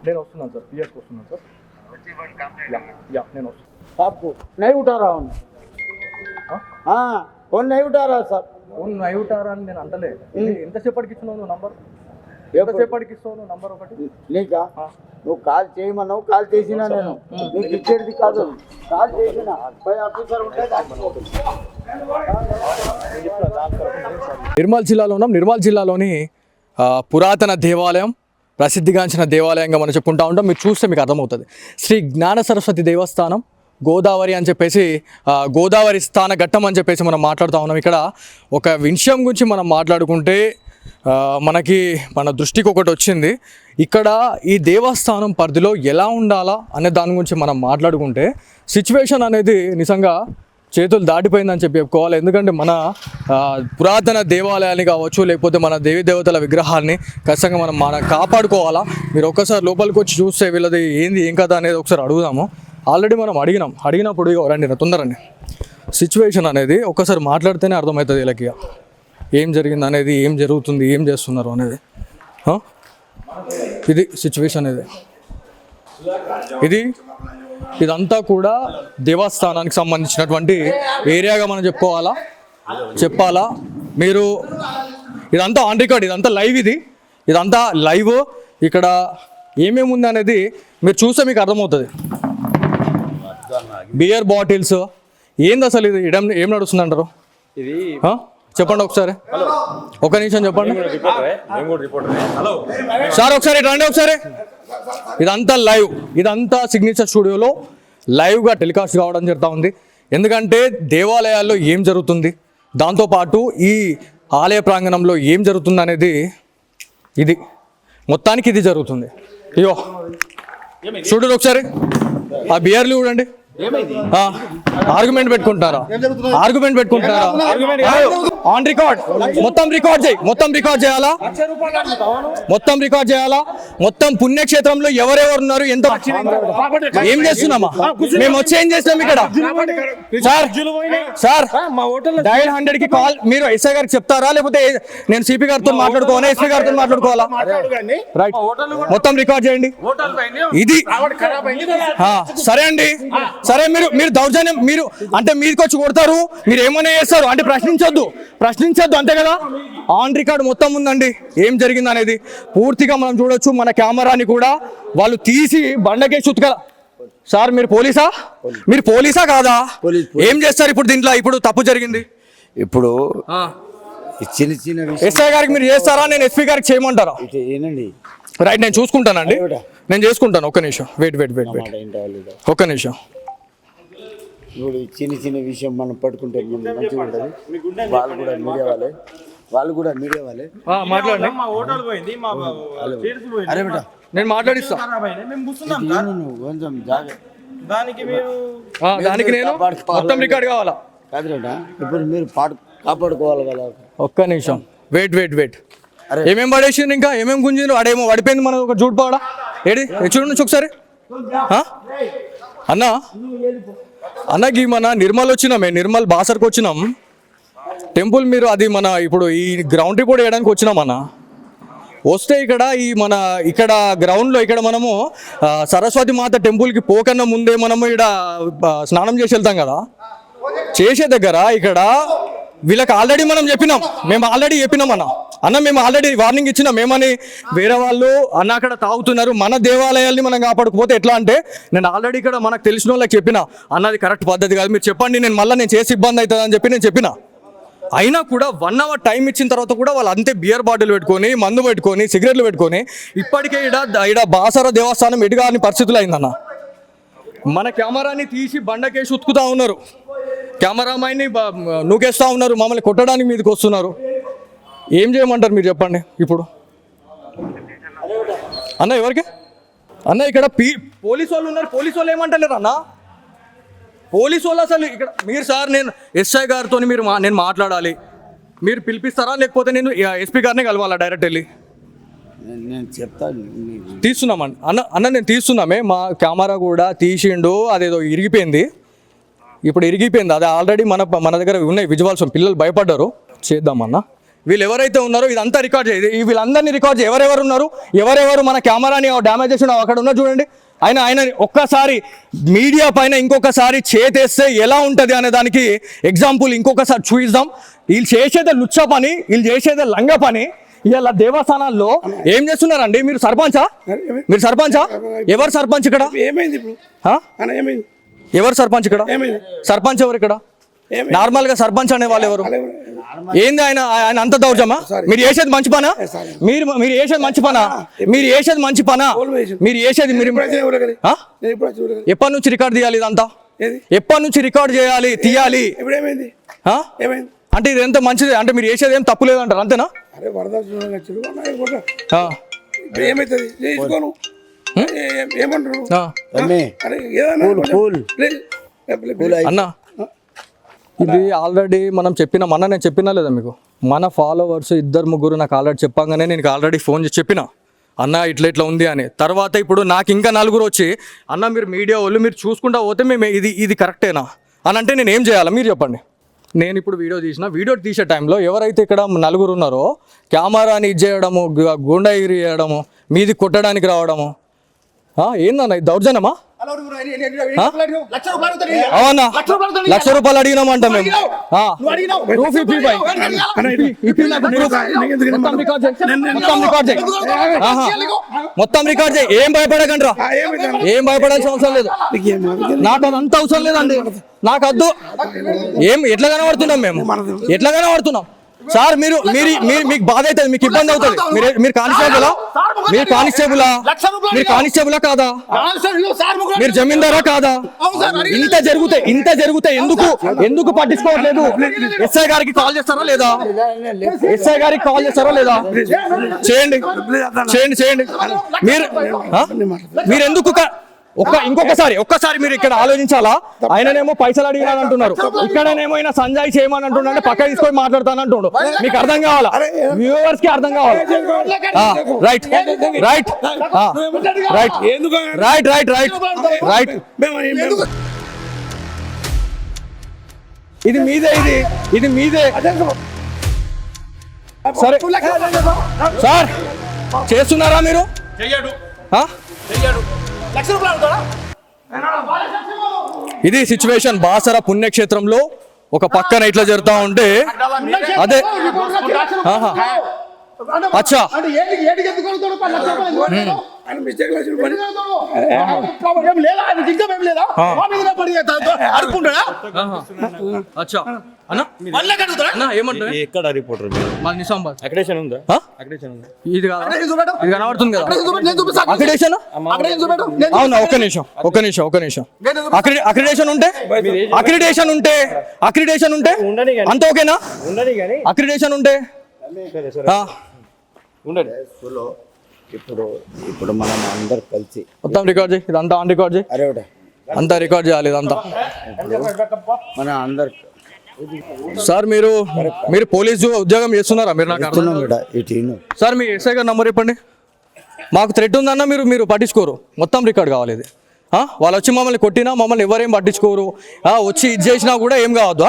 నేను వస్తున్నాను సార్, పిఎస్కి వస్తున్నాను సార్. నేను नहीं उठा रहा हूँ फोन नहीं उठा रहा साहब ఫోన్ నైవుటారా అని నేను అంటలే. ఎంతసేపటికి ఇస్తున్నావు నువ్వు నంబర్? ఎంతసేపటికి ఇస్తావు నువ్వు నంబర్ ఒకటి? నీకా నువ్వు కాల్ చేయమన్నావు, కాల్ చేసినా నేను నీకు ఇచ్చేది కాదు. కాల్ చేసినా పై ఆఫీసర్ ఉంటే నిర్మల్ జిల్లాలోని పురాతన దేవాలయం, ప్రసిద్ధిగాంచిన దేవాలయంగా మనం చెప్పుకుంటా ఉంటాం. మీరు చూస్తే మీకు అర్థమవుతుంది. శ్రీ జ్ఞాన సరస్వతి దేవస్థానం గోదావరి అని చెప్పేసి గోదావరి స్థాన ఘట్టం అని చెప్పేసి మనం మాట్లాడుతూ ఉన్నాం. ఇక్కడ ఒక విషయం గురించి మనం మాట్లాడుకుంటే మన దృష్టికి ఒకటి వచ్చింది. ఇక్కడ ఈ దేవస్థానం పరిధిలో ఎలా ఉండాలా అనే దాని గురించి మనం మాట్లాడుకుంటే సిచ్యువేషన్ అనేది నిజంగా చేతులు దాటిపోయిందని చెప్పుకోవాలి. ఎందుకంటే మన పురాతన దేవాలయాన్ని కావచ్చు, లేకపోతే మన దేవీ దేవతల విగ్రహాన్ని ఖచ్చితంగా మనం కాపాడుకోవాలా. మీరు ఒక్కసారి లోపలికి వచ్చి చూస్తే వీళ్ళది ఏం కదా అనేది ఒకసారి అడుగుదాము. ఆల్రెడీ మనం అడిగినప్పుడు రండి తొందరండి. సిచ్యువేషన్ అనేది ఒక్కసారి మాట్లాడితేనే అర్థమవుతుంది వీళ్ళకి ఏం జరిగింది అనేది, ఏం జరుగుతుంది, ఏం చేస్తున్నారు అనేది. ఇది సిచ్యువేషన్ ఇదంతా కూడా దేవస్థానానికి సంబంధించినటువంటి ఏరియాగా మనం చెప్పాలా. మీరు ఇదంతా ఆన్ రికార్డ్, ఇదంతా లైవ్, ఇదంతా లైవ్. ఇక్కడ ఏమేమి ఉంది అనేది మీరు చూస్తే మీకు అర్థమవుతుంది. బియర్ బాటిల్స్ ఏంది అసలు ఇది ఏం నడుస్తుంది అంటారు? ఇది చెప్పండి ఒకసారి, ఒక నిమిషం చెప్పండి సార్. ఒకసారి రండి ఒకసారి. ఇదంతా లైవ్, ఇదంతా సిగ్నేచర్ స్టూడియోలో లైవ్గా టెలికాస్ట్ కావడం జరుగుతూ ఉంది. ఎందుకంటే దేవాలయాల్లో ఏం జరుగుతుంది, దాంతోపాటు ఈ ఆలయ ప్రాంగణంలో ఏం జరుగుతుంది అనేది మొత్తానికి ఇది జరుగుతుంది. అయ్యో చూడండి ఒకసారి, ఆ బియర్లు చూడండి. ఆర్గ్యుమెంట్ పెట్టుకుంటారా? ఆన్ రికార్డ్ మొత్తం రికార్డ్ చేయాలా? మొత్తం పుణ్యక్షేత్రంలో ఎవరెవరు ఉన్నారు, ఎంత ఏం చేస్తున్నామా మేము వచ్చి ఏం చేస్తాం ఇక్కడ? సార్ డయల్ 100 కి కాల్ మీరు ఎస్ఐ గారికి చెప్తారా, లేకపోతే నేను సిపి గారితో మాట్లాడుకోవాలా, ఎస్పీ గారితో మాట్లాడుకోవాలా? రైట్, మొత్తం రికార్డ్ చేయండి. ఇది సరే అండి, సరే. మీరు దౌర్జన్యం, మీరు అంటే మీదకి వచ్చి కొడతారు, మీరు ఏమైనా చేస్తారు అంటే ప్రశ్నించొద్దు అంతే కదా. ఆన్ రికార్డ్ మొత్తం ఉందండి ఏం జరిగింది అనేది పూర్తిగా మనం చూడొచ్చు. మన కెమెరాని కూడా వాళ్ళు తీసి బండకేసి ఉతకల. సార్ మీరు పోలీసా కాదా? ఏం చేస్తారు ఇప్పుడు దీంట్లో? ఇప్పుడు తప్పు జరిగింది, ఇప్పుడు చిన్న ఎస్ఐ గారికి మీరు చేస్తారా, నేను ఎస్పీ గారికి చేయమంటారా? రైట్, నేను చూసుకుంటానండి, నేను చేసుకుంటాను. ఒక్క నిమిషం వెయిట్ ఒక్క నిమిషం. ఇప్పుడు చిన్న విషయం మనం పట్టుకుంటే మంచిగా ఉంటుంది. వాళ్ళు కూడా మీడియా వాళ్ళే వాళ్ళు కూడా మీడియా వాళ్ళే. మాట్లాడండి. మా హోటల్ పోయింది, మా చైర్స్ పోయింది. అరే బిడ్డ నేను మాట్లాడిస్తా. ఖరాబ్ అయినాయి. మేము కూర్చున్నాం ఇది సార్. నువ్వు కొంచెం జాగ్రత్త. దానికి మీరు దానికి నేను మొత్తం రికార్డ్ కావాలా? కాదు బిడ్డ, ఇప్పుడు మీరు కాపాడుకోవాలి కదా. ఒక్క నిమిషం వెయిట్. ఏమేం పడేసిండ్రు, ఇంకా ఏమేం గుంజిండ్రు? అడేమో పడిపోయింది మన ఒక జూట్ పావడా. ఏడి చూడు నుంచి ఒకసారి. అన్నకి మన నిర్మల్ వచ్చినామే, నిర్మల్ బాసర్కి వచ్చినాం టెంపుల్. మీరు అది మన ఇప్పుడు ఈ గ్రౌండ్ రిపోర్ట్ వేయడానికి వచ్చినాం అన్న. వస్తే ఇక్కడ గ్రౌండ్లో ఇక్కడ మనము సరస్వతి మాత టెంపుల్కి పోకన్నా ముందే మనము ఇక్కడ స్నానం చేసి వెళ్తాం కదా. చేసే దగ్గర ఇక్కడ వీళ్ళకి ఆల్రెడీ మనం చెప్పినాం, మేము ఆల్రెడీ చెప్పినాం అన్న మేము ఆల్రెడీ వార్నింగ్ ఇచ్చినాం. ఏమని వేరే వాళ్ళు అన్న అక్కడ తాగుతున్నారు, మన దేవాలయాల్ని మనం కాపాడుకోపోతే ఎట్లా అంటే, నేను ఆల్రెడీ ఇక్కడ మనకు తెలిసిన వాళ్ళకి చెప్పిన అన్నది కరెక్ట్ పద్ధతి కాదు, మీరు చెప్పండి, నేను చేసి ఇబ్బంది అవుతుంది అని చెప్పి నేను చెప్పిన. అయినా కూడా 1 hour టైం ఇచ్చిన తర్వాత కూడా వాళ్ళు అంతే బియర్ బాటిల్ పెట్టుకొని, మందు పెట్టుకొని, సిగరెట్లు పెట్టుకొని ఇప్పటికే ఇక్కడ బాసర దేవస్థానం ఎటుగాని పరిస్థితులు అయిందన్న. మన కెమెరాని తీసి బండకేసి ఉతుకుతా ఉన్నారు, కెమెరామ్యాన్ని నూకేస్తూ ఉన్నారు, మమ్మల్ని కొట్టడానికి మీదకి వస్తున్నారు. ఏం చేయమంటారు మీరు చెప్పండి ఇప్పుడు? అన్న ఎవరికి అన్న ఇక్కడ పోలీసు వాళ్ళు ఉన్నారు, పోలీసు వాళ్ళు ఏమంటలేరు అన్న? పోలీసు వాళ్ళు అసలు ఇక్కడ మీరు సార్ నేను ఎస్ఐ గారితో నేను మాట్లాడాలి, మీరు పిలిపిస్తారా లేకపోతే నేను ఎస్పీ గారిని కలవాలా డైరెక్ట్ వెళ్ళి? నేను చెప్తాను. తీస్తున్నామండి అన్న నేను తీస్తున్నామే, మా కెమెరా కూడా తీసిండు, అదేదో ఇరిగిపోయింది, ఇప్పుడు ఇరిగిపోయింది. అది ఆల్రెడీ మన దగ్గర ఉన్నాయి విజువల్స్, పిల్లలు భయపడ్డారు. చేద్దామన్న, వీళ్ళు ఎవరైతే ఉన్నారో ఇదంతా రికార్డ్ చేయాలి, వీళ్ళందరినీ రికార్డ్ చేయి. ఎవరెవరు ఉన్నారు, ఎవరెవరు మన కెమెరాని డ్యామేజ్ చేసి అక్కడ ఉన్నారు చూడండి. ఆయన ఒక్కసారి మీడియా పైన ఇంకొకసారి చేతేస్తే ఎలా ఉంటుంది అనే దానికి ఎగ్జాంపుల్ ఇంకొకసారి చూపిద్దాం. వీళ్ళు చేసేదే లుచ్చ పని, వీళ్ళు చేసేదే లంగ పని. ఇలా దేవస్థానాల్లో ఏం చేస్తున్నారండి? మీరు సర్పంచా? ఎవరు సర్పంచ్ ఇక్కడ? ఏమైంది ఇప్పుడు? ఏమైంది? ఎవరు సర్పంచ్ ఇక్కడ? సర్పంచ్ ఎవరు ఇక్కడ? నార్మల్ గా సర్పంచ్ అనే వాళ్ళు ఎవరు? ఏంది ఆయన అంత దౌర్జమా? మీరు చేసేది మంచి పనా? మీరు చేసేది మంచి పనా? మీరు చేసేది ఎప్పటి నుంచి రికార్డ్ తీయాలి? ఇదంతా ఎప్పటి నుంచి రికార్డ్ చేయాలి, తీయాలి? అంటే ఇది ఎంత మంచిది అంటే మీరు చేసేది ఏం తప్పు లేదంటారు, అంతేనా? అన్నా ఇది ఆల్రెడీ మనం చెప్పిన నేను చెప్పినా లేదా మీకు? మన ఫాలోవర్స్ 2-3 నాకు ఆల్రెడీ చెప్పగానే నేను ఆల్రెడీ ఫోన్ చేసి చెప్పిన అన్న ఇట్లా ఉంది అని. తర్వాత ఇప్పుడు నాకు ఇంకా 4 వచ్చి అన్న మీరు మీడియా వాళ్ళు మీరు చూసుకుంటా పోతే మేము ఇది కరెక్టేనా అని అంటే నేను ఏం చేయాలి మీరు చెప్పండి. నేను ఇప్పుడు వీడియో తీసే టైంలో ఎవరైతే ఇక్కడ 4 ఉన్నారో కెమెరాని ఇది చేయడము, గుండాగిరి చేయడము, మీది కొట్టడానికి రావడము, ఏందన్న ఇది దౌర్జన్యమా? అవునా? ₹1,00,000 అడిగినామంట మేము. మొత్తం రికార్డ్ చేయి. ఏం భయపడకండి రా, ఏం భయపడాల్సిన అవసరం లేదు. నాకు అదంతా అవసరం లేదండి, నాకు వద్దు. ఎట్లా కనబడుతున్నాం మేము? ఎట్లా కనబడుతున్నాం సార్? మీరు మీకు బాధ అవుతుంది, మీకు ఇబ్బంది అవుతుంది. మీరు కానిస్టేబులా కాదా? మీరు జమీందారా కాదా? ఇంత జరిగితే ఎందుకు పట్టించుకోవట్లేదు? ఎస్ఐ గారికి కాల్ చేస్తారా లేదా? చేయండి. మీరు ఎందుకు ఒక్కసారి మీరు ఇక్కడ ఆలోచించాలా? ఆయననేమో పైసలు అడిగినాను అంటున్నారు, ఇక్కడనేమో ఆయన సంజయ్ చేయమని అంటున్నాడు, పక్క తీసుకొని మాట్లాడతాను అంటుండు. మీకు అర్థం కావాలా? వ్యూవర్స్ కి అర్థం కావాలి. రైట్. ఇది మీదే సరే సార్, చేస్తున్నారా మీరు? ఇది సిచ్యువేషన్ బాసర పుణ్యక్షేత్రంలో ఒక పక్కన ఇట్లా జరుగుతూ ఉంటే అదే అచ్చా ఎక్కడ రిపోర్టర్ నిజామాబాద్ అక్రిడేషన్ ఉందా? ఇది కనబడుతుంది కదా అక్రిడేషన్. అవునా? ఒక్క నిమిషం. అక్రిడేషన్ ఉంటే అంత ఓకేనా? అక్రిడేషన్ ఉంటే ఆ, ఉండండి. స్కూల్లో ఇప్పుడు మనం అందరు కలిసి మొత్తం రికార్డ్ చేయి, ఇదంతా ఆన్ రికార్డ్ చేయి, అరే ఒకటే అంతా రికార్డ్ చేయాలి ఇదంతా. మన అందరు సార్ మీరు పోలీసు ఉద్యోగం చేస్తున్నారా? మీరు నాకు అర్థం ఇస్తున్నాం బిడ్డ ఇటు సార్ మీ ఎస్ఐ గారు నంబర్ చెప్పండి. మాకు థ్రెట్ ఉందన్న మీరు పట్టించుకోరు, మొత్తం రికార్డ్ కావాలి ఇది. వాళ్ళు వచ్చి మమ్మల్ని కొట్టినా మమ్మల్ని ఎవరేం పట్టించుకోరు, వచ్చి ఇది చేసినా కూడా ఏం కావద్దు,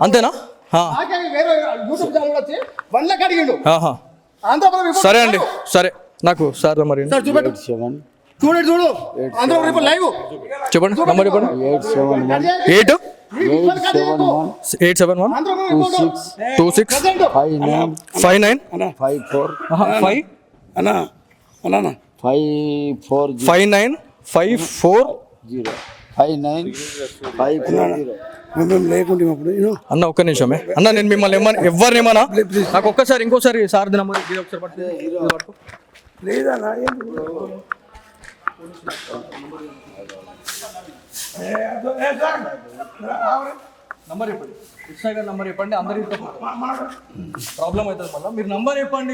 అంతేనా? ఆహా. సరే అండి, సరే నాకు సార్ మరి చూడు ఆంధ్రప్రదేశ్ లైవ్ చెప్పండి, నంబర్ చెప్పండి. 871 26 59 లేకుంటే అన్న ఒక్క నిమిషమే అన్న, నేను మిమ్మల్ని ఎవరిని ఏమన్నా నాకు ఒక్కసారి ఇంకోసారి సార్ నంబర్ ఒకసారి పట్టుకో. లేదా నంబర్ చెప్పండి, ఎస్ఐ గారు నంబర్ చెప్పండి, అందరికీ ప్రాబ్లం అవుతుంది మళ్ళీ. మీరు నంబర్ చెప్పండి,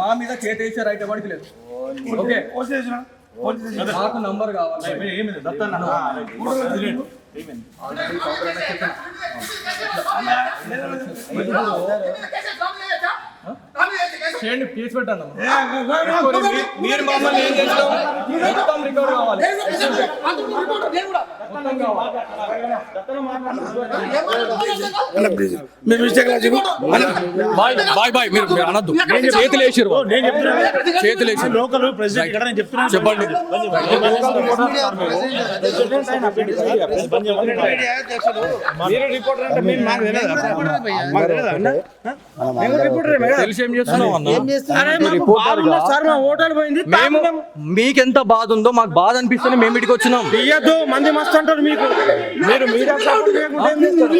మా మీద చేతేసే రైట్ ఎవరికి లేదు. ఓకే మాకు నంబర్ కావాలి. చేయండి, కేసు పెట్టండి. మీరు మమ్మల్ని ఏం చేస్తాం, మొత్తం రికార్డ్ కావాలి, మొత్తం కావాలి. బాయ్ బాయ్ మీరు అనద్దు, చేతులు వేసిరు, చేతులు వేసి చెప్పండి. తెలిసి ఏం చేస్తున్నావు అన్న? మేము మీకెంత బాధ ఉందో మాకు బాధ అనిపిస్తుంది, మేము ఇటుకి వచ్చినాం. మంది మస్తు అంటారు మీకు, మీరు మీడియా సపోర్ట్ చేయకుండా ఏం చేస్తారు?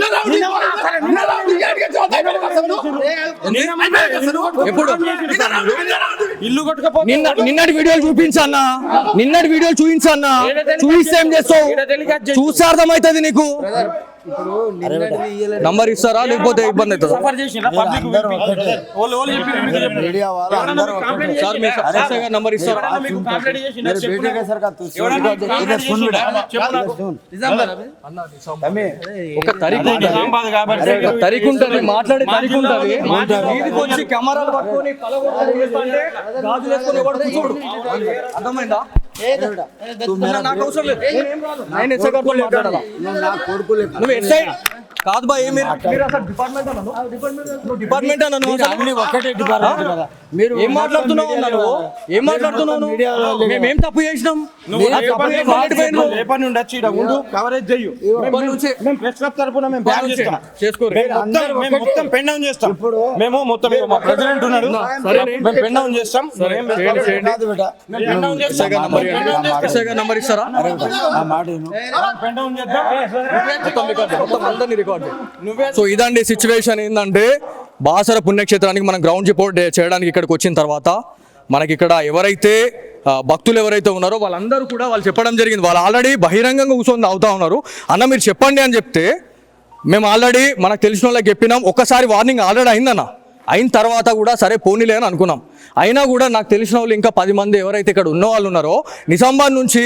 ఎప్పుడు ఇల్లు కొట్టుకపోతే నిన్నటి వీడియోలు చూపించన్నా, నిన్నటి వీడియోలు చూపించన్నా, చూపిస్తే ఏం చేస్తావు? చూస్తే అర్థమవుతుంది నీకు. నంబర్ ఇస్తారా లేకపోతే ఇబ్బంది అవుతుందా? సార్ మీ ఎస్ఐ గారు నంబర్ ఇస్తారా? ఒక తరికు ఉంటుంది, మాట్లాడే తరికు ఉంటుంది. వీధికి వచ్చి కెమెరాలు పట్టుకొని గాజులు వేసుకొని ఎవడు కూర్చోడు, అర్థమైందా? నాకు అవసరం లేదు, నేను ఎస్ఐ గారితో మాట్లాడాలా? నువ్వు ఎస్ఐ కాదు బా, మీరు అసలు డిపార్ట్మెంట్ అన్నాను, నువ్వు డిపార్ట్మెంట్ అన్నాను, ఒకటే డిపార్ట్మెంట్ కదా. మీరు ఏం మాట్లాడుతున్నావు అన్నాను, ఏం మాట్లాడుతున్నావు? మేమేం తప్పు చేసినాం? కవరేజ్ చెయ్యు, మేము ప్రెస్ క్లబ్ తరపున మేము బ్యాన్ చేస్తాం, చేసుకోరు, మొత్తం పెన్ డౌన్ చేస్తాం. మేము మొత్తం మా ప్రెసిడెంట్ ఉన్నాడు, మేము పెన్ డౌన్ చేస్తాం. ఎస్ఐ గారు నంబర్ ఇస్తారా? పెన్ డౌన్ చేద్దాం, మొత్తం అందరినీ రికార్డ్. సో ఇదండి సిచ్యువేషన్. ఏంటంటే బాసర పుణ్యక్షేత్రానికి మనం గ్రౌండ్ రిపోర్ట్ చేయడానికి ఇక్కడికి వచ్చిన తర్వాత మనకి ఇక్కడ ఎవరైతే భక్తులు ఎవరైతే ఉన్నారో వాళ్ళందరూ కూడా వాళ్ళు చెప్పడం జరిగింది, వాళ్ళు ఆల్రెడీ బహిరంగంగా కూర్చొని అవుతా ఉన్నారు. అన్న మీరు చెప్పండి అని చెప్తే మేము ఆల్రెడీ మనకు తెలిసిన వాళ్ళకి చెప్పినాం. ఒక్కసారి వార్నింగ్ ఆల్రెడీ అయిందన్న, అయిన తర్వాత కూడా సరే పోనీలే అని అనుకున్నాం. అయినా కూడా నాకు తెలిసిన వాళ్ళు ఇంకా 10 మంది ఎవరైతే ఇక్కడ ఉన్న వాళ్ళు ఉన్నారో, నిజామాబాద్ నుంచి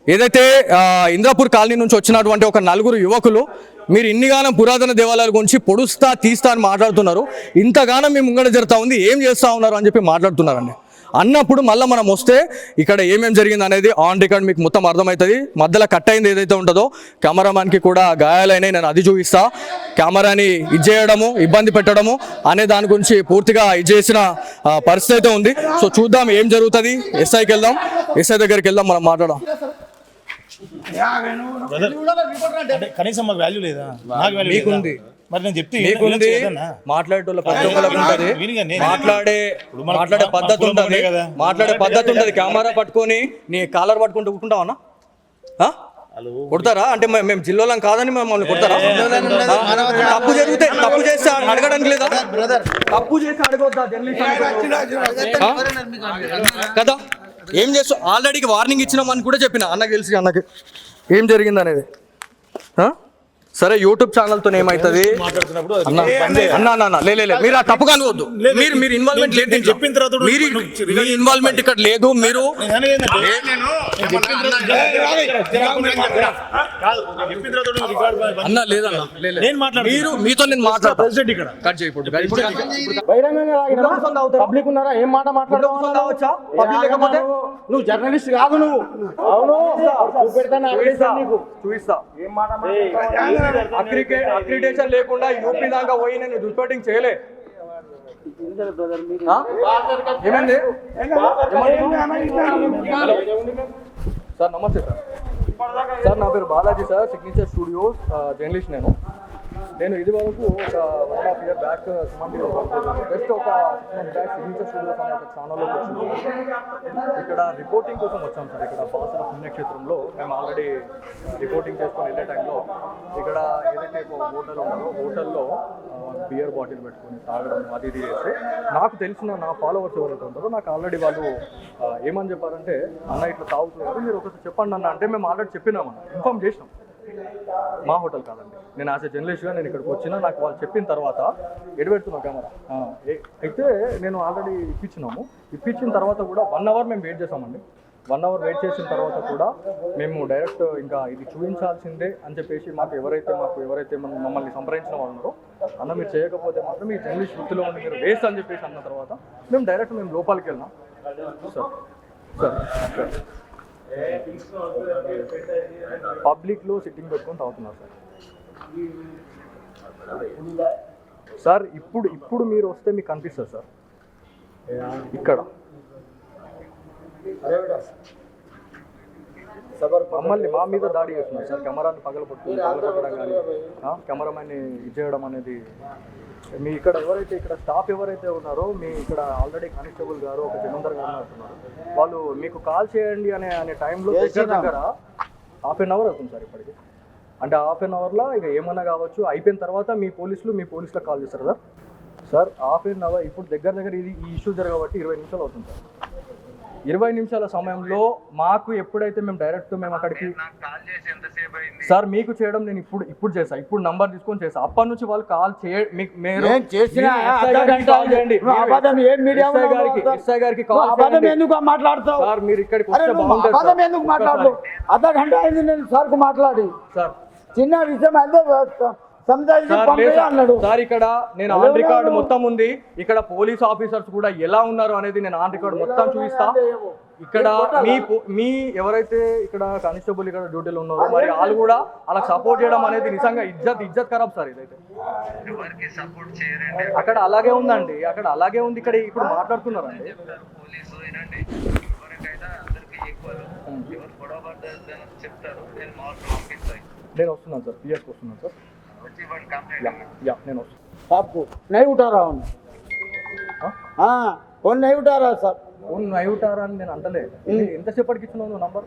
ఏదైతే ఇంద్రాపూర్ కాలనీ నుంచి వచ్చినటువంటి ఒక 4 యువకులు మీరు ఇన్నిగానం పురాతన దేవాలయాల గురించి పొడుస్తా తీస్తా అని మాట్లాడుతున్నారు, ఇంతగానం మీ ముంగడ జరుగుతూ ఉంది, ఏం చేస్తూ ఉన్నారు అని చెప్పి మాట్లాడుతున్నారండి. అన్నప్పుడు మళ్ళీ మనం వస్తే ఇక్కడ ఏమేమి జరిగింది అనేది ఆన్ రికార్డ్ మీకు మొత్తం అర్థమవుతుంది. మధ్యలో కట్ అయింది ఏదైతే ఉంటుందో కెమెరామ్యాన్కి కూడా గాయాలైనవి, నేను అది చూపిస్తా. కెమెరాని ఇది చేయడము, ఇబ్బంది పెట్టడము అనే దాని గురించి పూర్తిగా ఇది చేసిన పరిస్థితి అయితే ఉంది. సో చూద్దాం ఏం జరుగుతుంది. ఎస్ఐకి వెళ్దాం, ఎస్ఐ దగ్గరికి వెళ్దాం, మనం మాట్లాడదాం. కనీసం మాకు వాల్యూ లేదా? మీకుంది, మరి నేను చెప్తే మీకుంది, మాట్లాడేటోళ్ళ ప్రతి ఒక్కరికి ఉంటుంది, మాట్లాడే పద్ధతి ఉంటుంది, మాట్లాడే పద్ధతి ఉంటుంది. కెమెరా పట్టుకొని నీ కాలర్ పట్టుకుంటూ కూర్చుంటావన్నా? కొడతారా? అంటే మేము జిల్లాలం కాదని మమ్మల్ని కొడతారా? తప్పు జరిగితే తప్పు చేస్తే అడగడానికి లేదా? తప్పు చేస్తే అడగొద్దా కదా? ఏం చేస్తావు? ఆల్రెడీ వార్నింగ్ ఇచ్చినామని కూడా చెప్పిన అన్నకి తెలిసి, అన్నకి ఏం జరిగింది అనేది. సరే యూట్యూబ్ ఛానల్ తో ఏమైతుంది మాట్లాడుతున్నప్పుడు అది అన్న అన్న అన్న, అన్న, లే లే, లే. మీరు ఆ తప్పుగా అనుకోవద్దు. మీరు ఇన్వాల్వ్మెంట్ లేదు నేను చెప్పిన తర్వాత కూడా మీరు ఇన్వాల్వ్మెంట్ ఇక్కడ లేదు. మీరు నేను ఏంటంటే, నేను చెప్పిన తర్వాత అన్న లేదన్న లే, లే. నేను మాట్లాడుతున్నా. మీరు మీతో నేను మాట్లాడతా. ప్రెసిడెంట్ ఇక్కడ కట్ చేయి ఇప్పుడు. బహిరంగంగా పబ్లిక్ ఉన్నారా? ఏం మాట మాట్లాడతావు? నువ్వు జర్నలిస్ట్ కాదు నువ్వు. అవును పెడతాను నీకు చూపిస్తా. అక్రిడేషన్ లేకుండా యూపీ దాకా పోయి నేను రిపోర్టింగ్ చేయలే. ఆ? ఏమైంది సార్? నమస్తే సార్. సార్ నా పేరు Balaji sir, signature studios journalist. నేను ఇది వరకు ఒక 1.5 year బ్యాక్ సుమంటిలో జస్ట్ ఒక 6 months బ్యాక్ సిగ్నేచర్ స్టూడియోస్ అనే ఒక ఛానల్లోకి వచ్చింది. ఇక్కడ రిపోర్టింగ్ కోసం వచ్చాం సార్. ఇక్కడ బాసర పుణ్యక్షేత్రంలో మేము ఆల్రెడీ రిపోర్టింగ్ చేసుకొని వెళ్ళే టైంలో ఇక్కడ ఏదైతే ఒక హోటల్ ఉన్నదో హోటల్లో బియర్ బాటిల్ పెట్టుకొని తాగడం అది ఇది చేస్తే నాకు తెలిసిన నా ఫాలోవర్స్ ఎవరైతే ఉంటారో నాకు ఆల్రెడీ వాళ్ళు ఏమని చెప్పారంటే, అన్న ఇట్లా తాగుతున్నారు మీరు ఒకసారి చెప్పండి అన్న అంటే మేము ఆల్రెడీ చెప్పినామన్న, ఇన్ఫార్మ్ చేసినాం. మా హోటల్ కాదండి, నేను యాజ్ ఎ జర్నలిస్ట్గా నేను ఇక్కడికి వచ్చినా నాకు వాళ్ళు చెప్పిన తర్వాత ఎడబెడుతున్నాం కెమెరా అయితే నేను ఆల్రెడీ ఇప్పించిన తర్వాత కూడా 1 hour మేము వెయిట్ చేసామండి. 1 hour వెయిట్ చేసిన తర్వాత కూడా మేము డైరెక్ట్ ఇంకా ఇది చూపించాల్సిందే అని చెప్పేసి మాకు ఎవరైతే మమ్మల్ని సంప్రదించిన వాళ్ళు ఉన్నారో, అన్న మీరు చేయకపోతే మాత్రం ఈ జర్నలిస్ట్ వృత్తిలో ఉండి మీరు వేస్ట్ అని చెప్పేసి అన్న తర్వాత మేము లోపలికి వెళ్ళినాం సార్. పబ్లిక్లో సిట్టింగ్ పెట్టుకొని తాగుతున్నారు సార్. ఇప్పుడు మీరు వస్తే మీకు కనిపిస్తుంది సార్. ఇక్కడ మమ్మల్ని మా మీద దాడి చేస్తున్నారు సార్. కెమెరాని పగలగొట్టడం కానీ కెమెరామెన్ని ఇచ్చేయడం అనేది మీ ఇక్కడ ఇక్కడ స్టాఫ్ ఎవరైతే ఉన్నారో మీ ఇక్కడ ఆల్రెడీ కానిస్టేబుల్ గారు ఒక జమీందార్ గారు అంటున్నారు, వాళ్ళు మీకు కాల్ చేయండి అనే టైంలో దగ్గర 1/2 hour అవుతుంది సార్ ఇప్పటికి. అంటే 1/2 hourలో ఇక ఏమన్నా కావచ్చు. అయిపోయిన తర్వాత మీ పోలీసులకు కాల్ చేస్తారు సార్. సార్ 1/2 hour ఇప్పుడు దగ్గర ఈ ఇష్యూ జరగబట్టి 20 నిమిషాలు అవుతుంది సార్. 20 నిమిషాల సమయంలో మాకు ఎప్పుడైతే మేము అక్కడికి సార్ మీకు చేయడం నేను ఇప్పుడు చేసా, ఇప్పుడు నంబర్ తీసుకొని చేసా. అప్పటి నుంచి వాళ్ళు కాల్ చేయండి మాట్లాడతావు సార్. మీరు ఇక్కడికి వస్తే బాగుంటుంది. ఎందుకు మాట్లాడదు? అర్ధ గంట అయింది నేను సార్కు మాట్లాడి సార్. చిన్న విషయం అయితే సార్ ఇక్కడ నేను ఆన్ రికార్డ్ మొత్తం ఉంది. ఇక్కడ పోలీస్ ఆఫీసర్స్ కూడా ఎలా ఉన్నారు అనేది నేను ఆన్ రికార్డ్ మొత్తం చూపిస్తా. ఇక్కడ మీ ఎవరైతే ఇక్కడ కానిస్టేబుల్ ఇక్కడ డ్యూటీలో ఉన్నారో మరి వాళ్ళు కూడా అలా సపోర్ట్ చేయడం అనేది నిజంగా ఇజ్జత్ ఖరాబ్ సార్. ఇదైతే అక్కడ అలాగే ఉందండి, అక్కడ అలాగే ఉంది. ఇక్కడ ఇప్పుడు మాట్లాడుతున్నారండి. నేను వస్తున్నాను సార్, పిఎస్కి వస్తున్నాను సార్. నేను आपको नहीं उठा रहा हूँ फोन नहीं उठा रहा सर. ఫోన్ నైవుటారా అని నేను అంటలే. ఎంతసేపటికి ఇస్తున్నావు నువ్వు నంబర్?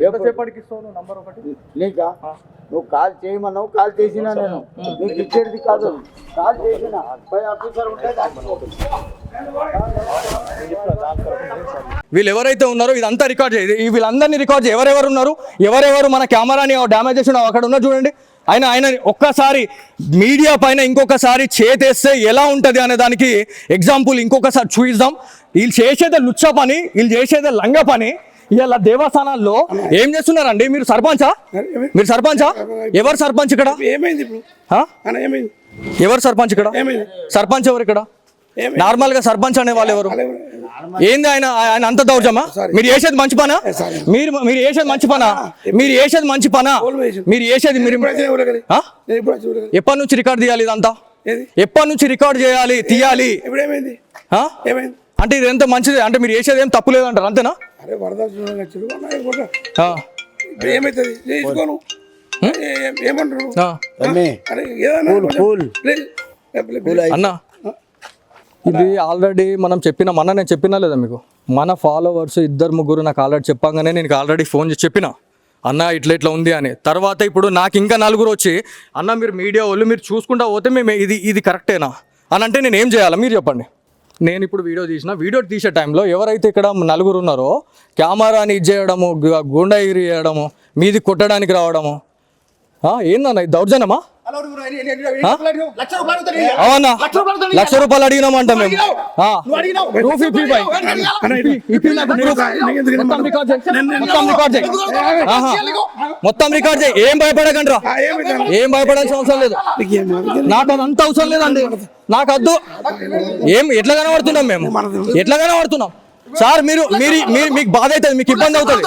ఎంతసేపటికి ఇస్తావు నువ్వు నంబర్? ఒకటి నీకా నువ్వు కాల్ చేయమన్నావు, కాల్ చేసినా నేను నీకు ఇచ్చేది కాదు. కాల్ చేసిన పై ఆఫీసర్ ఉంటే వీళ్ళు ఎవరైతే ఉన్నారో ఇదంతా రికార్డ్ చేయాలి. వీళ్ళందరినీ రికార్డ్ చేయి. ఎవరెవరు ఉన్నారు, ఎవరెవరు మన కెమెరాని డ్యామేజ్ చేసిన అక్కడ ఉన్నా చూడండి. ఆయన ఒక్కసారి మీడియా పైన ఇంకొకసారి చేతేస్తే ఎలా ఉంటుంది అనే దానికి ఎగ్జాంపుల్ ఇంకొకసారి చూపిద్దాం. వీళ్ళు చేసేదే లుచ్చ పని, వీళ్ళు చేసేదే లంగ పని. ఇలా దేవస్థానాల్లో ఏం చేస్తున్నారండి? మీరు సర్పంచా? ఎవరు సర్పంచ్ ఇక్కడ? ఎవరు సర్పంచ్ ఇక్కడ? సర్పంచ్ ఎవరు ఇక్కడ? నార్మల్ గా సర్పంచ్ అనే వాళ్ళు ఎవరు? ఏంది ఆయన అంత దౌర్జమా? మీరు చేసేది మంచి పనా? మీరు చేసేది మంచి పనా? ఎప్పటి నుంచి రికార్డ్ తీయాలి? ఇదంతా ఎప్పటి నుంచి రికార్డ్ చేయాలి, తీయాలి? అంటే ఇది ఎంత మంచిది అంటే మీరు చేసేది ఏం తప్పు లేదంటారు, అంతేనా? అన్నా ఇది ఆల్రెడీ మనం నేను చెప్పినా లేదా మీకు? మన ఫాలోవర్స్ 2-3 నాకు ఆల్రెడీ చెప్పగానే నేను ఆల్రెడీ ఫోన్ చేసి చెప్పిన, అన్న ఇట్లా ఉంది అని. తర్వాత ఇప్పుడు నాకు ఇంకా 4 వచ్చి, అన్న మీరు మీడియా వాళ్ళు మీరు చూసుకుంటా పోతే మేము ఇది కరెక్టేనా అని అంటే నేను ఏం చేయాలి మీరు చెప్పండి. నేను ఇప్పుడు వీడియో తీసే టైంలో ఎవరైతే ఇక్కడ 4 ఉన్నారో కెమెరాని ఇది చేయడము, గూండాగిరి చేయడము, మీది కొట్టడానికి రావడము, ఏందన్నా ఇది దౌర్జన్యమా ₹1,00,000 అవునా ₹1,00,000 అడిగినామంట మేము 255 మొత్తం రికార్డ్ చేయి ఏం భయపడకండి రా ఏం భయపడాల్సిన అవసరం లేదు నాకు అదంతా అవసరం లేదండి నాకు వద్దు ఏం ఎట్లా కనబడుతున్నాం మేము ఎట్లా కనబడుతున్నాం సార్ మీరు మీరు మీకు బాధ అవుతుంది మీకు ఇబ్బంది అవుతుంది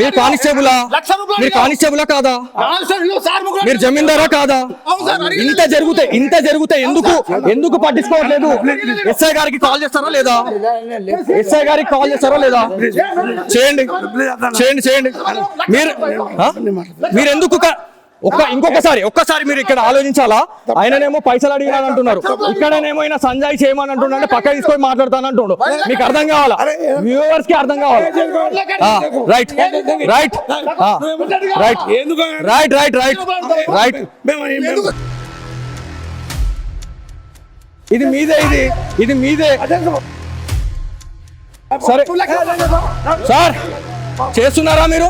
మీరు కానిస్టేబులా కాదా మీరు జమీందారా కాదా ఇంత జరిగితే ఎందుకు పట్టించుకోవట్లేదు ఎస్ఐ గారికి కాల్ చేస్తారా లేదా చేయండి మీరు ఎందుకు ఒక్కసారి మీరు ఇక్కడ ఆలోచించాలా ఆయననేమో పైసలు అడిగినాను అంటున్నారు ఇక్కడనేమో ఆయన సంజయ్ చేయమని అంటున్నాడు పక్క తీసుకొని మాట్లాడతానంటుండు మీకు అర్థం కావాలా వ్యూవర్స్ కి అర్థం కావాలా రైట్ ఇది మీదే సరే సార్ చేస్తున్నారా మీరు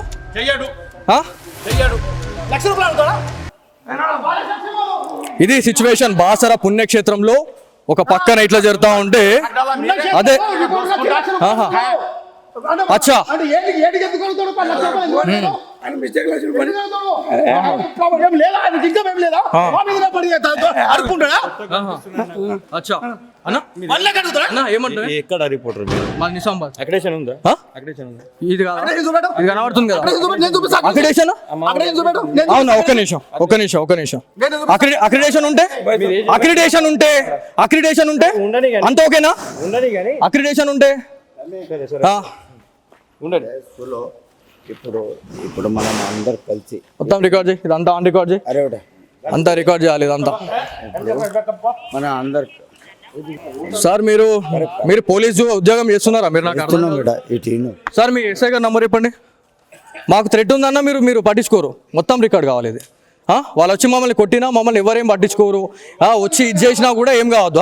ఇది సిచ్యువేషన్ బాసర పుణ్యక్షేత్రంలో ఒక పక్కన ఇట్లా జరుగుతా ఉంటే అదే అచ్చా ఎక్కడ రిపోర్టర్ నిజామాబాద్ అక్రిడేషన్ ఉందా ఇది కనబడుతుంది కదా అక్రిడేషన్ అవునా ఒక్క నిమిషం అక్రిడేషన్ ఉంటే అంత ఓకేనా అక్రిడేషన్ ఉంటే ఇప్పుడు మనం అందరు కలిసి మొత్తం రికార్డ్ చేయి ఇదంతా ఆన్ రికార్డ్ చేయి అంతా రికార్డ్ చేయాలి ఇదంతా మన అందరు సార్ మీరు పోలీసు ఉద్యోగం చేస్తున్నారా మీరు నాకు సార్ మీ ఎస్ఐ గారి నంబర్ ఇవ్వండి మాకు థ్రెట్ ఉందన్నా మీరు పట్టించుకోరు మొత్తం రికార్డ్ కావాలి ఇది వాళ్ళు వచ్చి మమ్మల్ని కొట్టినా మమ్మల్ని ఎవరేం పట్టించుకోరు వచ్చి ఇది చేసినా కూడా ఏం కావద్దు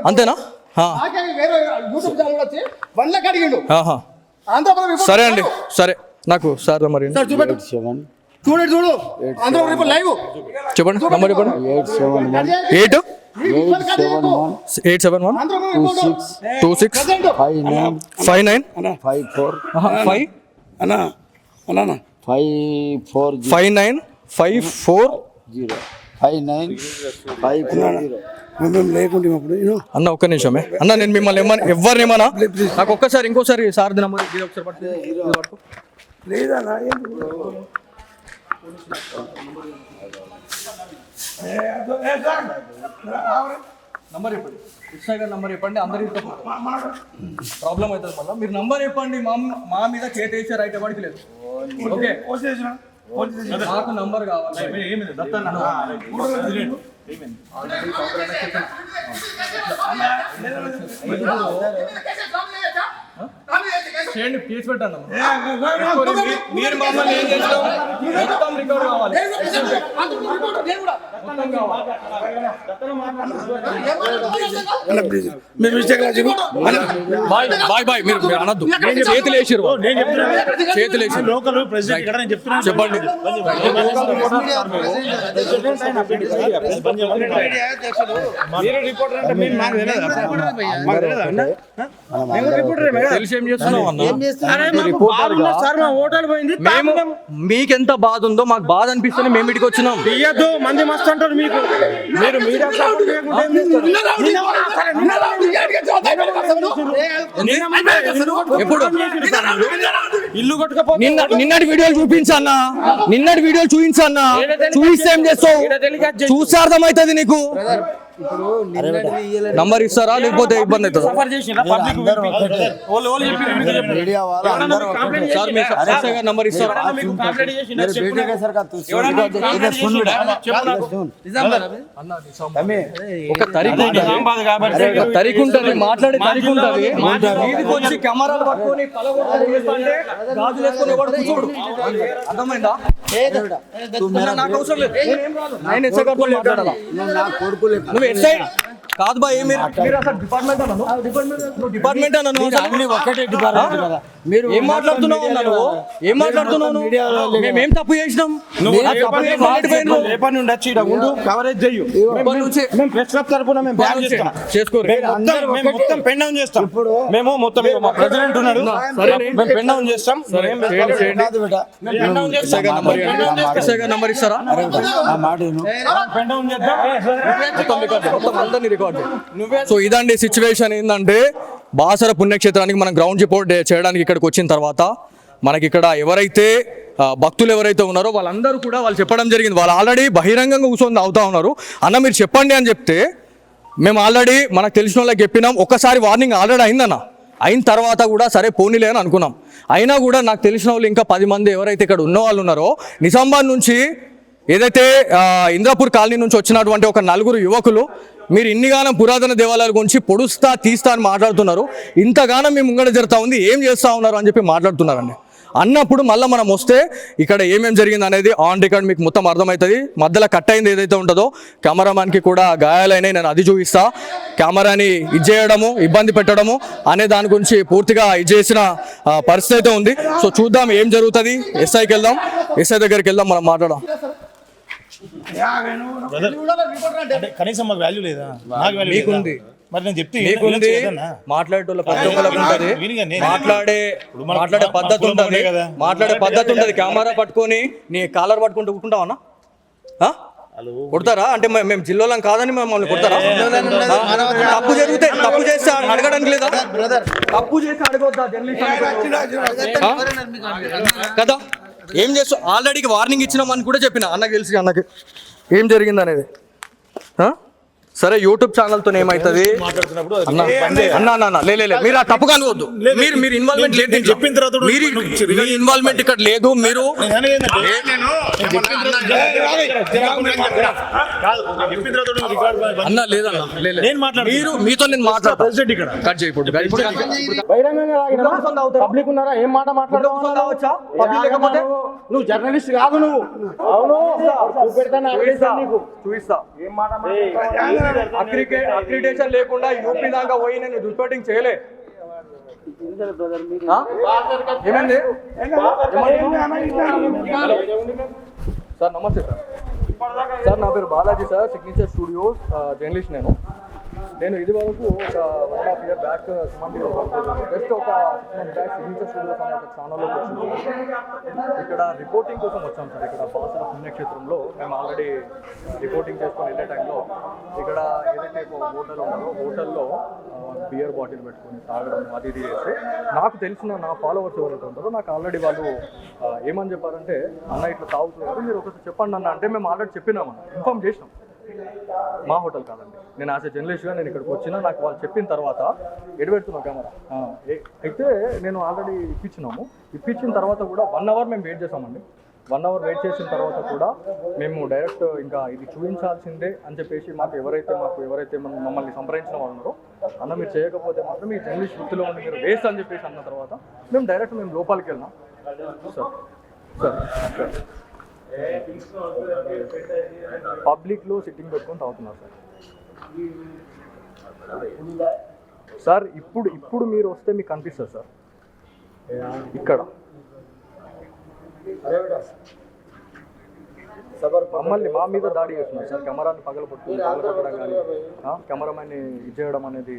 అంతేనా సరే అండి సరే నాకు సార్ మరి చెప్పండి నంబర్ చెప్పండి 871 అన్న ఒక్క నిమిషమే అన్న నేను మిమ్మల్ని ఎవరినేమన్నా నాకు ఒక్కసారి ఇంకోసారి సార్ నంబర్ నంబర్ చెప్పండి ఎస్ఐ గారి నంబర్ చెప్పండి అందరికి ప్రాబ్లం అవుతుంది మళ్ళీ మీరు నంబర్ చెప్పండి మా మీద చేసేసే రైట్ ఎవరికి లేదు ఓకే మాకు నంబర్ కావాలి చేయండి కేసు పెట్టండి మీరు మమ్మల్ని ఏం చేసినాం మొత్తం రికార్డ్ కావాలి బాయ్ మీరు అనద్దు చేతులు వేసిరు చెప్పండి తెలిసి ఏం చేస్తున్నావు అన్న మీకెంత బాధ ఉందో మాకు బాధ అనిపిస్తేనే మేము ఇటుకు వచ్చినాం మంది మస్తు అంటారు మీకు మీరు ఎప్పుడు ఇల్లు కొట్టుకపోతే నిన్నటి వీడియోలు చూపించన్నా చూపిస్తే ఏం చేస్తావు చూస్తే అర్థమవుతుంది నీకు నంబర్ ఇస్తారా లేకపోతే ఇబ్బంది అవుతుందా సార్ మీ ఎస్ఐ గారు నంబర్ ఇస్తారా ఒక తరికు ఉంటుంది మాట్లాడే తరికు ఉంటుంది వీధికి వచ్చి కెమెరాలు పట్టుకొని గాజులు వేసుకొని చూడు అర్థమైందా నాకు అవసరం లేదు నేను ఎస్ఐ గారితో మాట్లాడాలా నువ్వు ఎస్ఐ కాదు బాయ్ మీరు అసలు డిపార్ట్మెంట్ అన్నాను డిపార్ట్మెంట్ అన్నాను అన్ని ఒక్కటే డిపార్ట్మెంట్ కదా. మీరు ఏం మాట్లాడుతున్నావు అన్నా నువ్వు ఏం మాట్లాడుతున్నావు నువ్వు? మేమేం తప్పు చేసినాం రేపటి నుండి వచ్చి ఈడ ఉండు, కవరేజ్ చెయ్యు. మేము ప్రెస్ క్లబ్ తరపున మేము బ్యాన్ చేస్తాం. చేసుకోరు మేము మొత్తం పెన్ డౌన్ చేస్తాం. మేము మొత్తం ఇగో మా ప్రెసిడెంట్ ఉన్నాడు, మేము పెన్ డౌన్ చేస్తాం. కాదు బిడ్డ, ఎస్ఐ గారు నంబర్ ఇస్తారా? ఆ మాట విను. పెన్ డౌన్ చేద్దాం. మొత్తం అందరినీ రికార్డ్ సో ఇదండి సిచ్యువేషన్. ఏంటంటే బాసర పుణ్యక్షేత్రానికి మనం గ్రౌండ్ రిపోర్ట్ చేయడానికి ఇక్కడికి వచ్చిన తర్వాత మనకి ఇక్కడ ఎవరైతే భక్తులు ఎవరైతే ఉన్నారో వాళ్ళందరూ కూడా వాళ్ళు చెప్పడం జరిగింది. వాళ్ళు ఆల్రెడీ బహిరంగంగా కూర్చొని అవుతా ఉన్నారు. అన్న మీరు చెప్పండి అని చెప్తే మేము ఆల్రెడీ మనకు తెలిసిన వాళ్ళకి చెప్పినాం. ఒక్కసారి వార్నింగ్ ఆల్రెడీ అయిందన్న, అయిన తర్వాత కూడా సరే పోనీలే అని అనుకున్నాం. అయినా కూడా నాకు తెలిసిన వాళ్ళు ఇంకా 10 మంది ఎవరైతే ఇక్కడ ఉన్న వాళ్ళు ఉన్నారో నిజామాబాద్ నుంచి ఏదైతే ఇంద్రాపూర్ కాలనీ నుంచి వచ్చినటువంటి ఒక 4 యువకులు మీరు ఇన్నిగానం పురాతన దేవాలయాల గురించి పొడుస్తా తీస్తా అని మాట్లాడుతున్నారు. ఇంతగానం మీ ముంగడ జరుగుతూ ఉంది, ఏం చేస్తూ ఉన్నారు అని చెప్పి మాట్లాడుతున్నారండి. అన్నప్పుడు మళ్ళీ మనం వస్తే ఇక్కడ ఏమేమి జరిగింది అనేది ఆన్ రికార్డ్ మీకు మొత్తం అర్థమవుతుంది. మధ్యలో కట్ అయింది ఏదైతే ఉంటుందో కెమెరామ్యాన్కి కూడా గాయాలైనవి, నేను అది చూపిస్తా. కెమెరాని చేయడము, ఇబ్బంది పెట్టడము అనే దాని గురించి పూర్తిగా చేసిన పరిస్థితి అయితే ఉంది. సో చూద్దాం ఏం జరుగుతుంది. ఎస్ఐకి వెళ్దాం, ఎస్ఐ దగ్గరికి వెళ్దాం, మనం మాట్లాడదాం. అంటే కనీసం మాకు వాల్యూ లేదా? నాకు వాల్యూ మీకుంది, మరి నేను చెప్తే మీకుంది. మాట్లాడేటోళ్ళ ప్రతి ఒక్కరికి ఉంటుంది, మాట్లాడే పద్ధతి ఉంటుంది, మాట్లాడే పద్ధతి ఉంటుంది. కెమెరా పట్టుకొని నీ కాలర్ పట్టుకుంటూ కూర్చుంటావన్నా? కొడతారా? అంటే మేము జిల్లాలం కాదని మమ్మల్ని కొడతారా? తప్పు జరిగితే తప్పు చేస్తే అడగడానికి లేదా? తప్పు చేసి అడగొద్దా కదా? ఏం చేస్తా? ఆల్రెడీ వార్నింగ్ ఇచ్చినామని కూడా చెప్పిన అన్నకి తెలిసి, అన్నకి ఏం జరిగింది అనేది. సరే యూట్యూబ్ ఛానల్తో ఏమవుతుంది అన్న లే మీరు ఆ తప్పుగా అనుకోవద్దు. మీరు ఇన్వాల్వ్మెంట్ లేదు, చెప్పిన తర్వాత మీరు ఇన్వాల్వ్మెంట్ ఇక్కడ లేదు. మీరు అన్న లేదన్న మీరు మీతో నేను మాట్లాడతా. కట్ చేయకూడదు. పబ్లిక్ ఉన్నారా? ఏం మాట మాట్లాడవచ్చా? పబ్లిక్ లేకపోతే నువ్వు జర్నలిస్ట్ కాదు. నువ్వు అవును చూపిస్తా. ఏం మాట అక్రిడేషన్ లేకుండా యూపీ దాకా పోయి నేను రిపోర్టింగ్ చేయలే. ఏమైంది సార్? నమస్తే సార్, నా పేరు Balaji sir, signature studios journalist. నేను ఇది వరకు ఒక 1.5 year బ్యాక్ సుమంటిలో జస్ట్ ఒక 6 months బ్యాక్ సిగ్నేచర్ స్టూడియోస్ అనే ఒక ఛానల్లోకి వచ్చింది. ఇక్కడ రిపోర్టింగ్ కోసం వచ్చాం సార్. ఇక్కడ బాసర పుణ్యక్షేత్రంలో మేము ఆల్రెడీ రిపోర్టింగ్ చేసుకొని వెళ్ళే టైంలో ఇక్కడ ఏదైతే హోటల్ ఉన్నారో హోటల్లో బియర్ బాటిల్ పెట్టుకొని తాగడం అది ఇది చేస్తే నాకు తెలిసిన నా ఫాలోవర్స్ ఎవరైతే ఉంటారో నాకు ఆల్రెడీ వాళ్ళు ఏమని చెప్పారంటే, అన్న ఇట్లా తాగుతున్నారు, మీరు ఒకసారి చెప్పండి అన్న అంటే మేము ఆల్రెడీ చెప్పినామన్న, ఇన్ఫార్మ్ చేసినాం. మా హోటల్ కాదండి, నేను యాజ్ ఎ జర్నలిస్ట్గా నేను ఇక్కడికి వచ్చినా నాకు వాళ్ళు చెప్పిన తర్వాత ఎడబెడుతున్నాం కెమెరా. అయితే నేను ఆల్రెడీ ఇప్పించిన తర్వాత కూడా 1 hour మేము వెయిట్ చేసామండి. 1 hour వెయిట్ చేసిన తర్వాత కూడా మేము డైరెక్ట్ ఇంకా ఇది చూపించాల్సిందే అని చెప్పేసి మాకు ఎవరైతే మమ్మల్ని సంప్రదించిన వాళ్ళు ఉన్నారో, అన్న మీరు చేయకపోతే మాత్రం ఈ జర్నలిస్ట్ వృత్తిలో ఉండి మీరు వేస్ట్ అని చెప్పేసి అన్న తర్వాత మేము లోపలికి వెళ్ళినాం. సార్ పబ్లిక్లో సిట్టింగ్ పెట్టుకొని తాగుతున్నారు సార్. ఇప్పుడు మీరు వస్తే మీకు కనిపిస్తుంది సార్. ఇక్కడ మమ్మల్ని మా మీద దాడి చేస్తున్నారు సార్. కెమెరాని పగలగొట్టడం కానీ కెమెరామెన్ని ఇచ్చేయడం అనేది.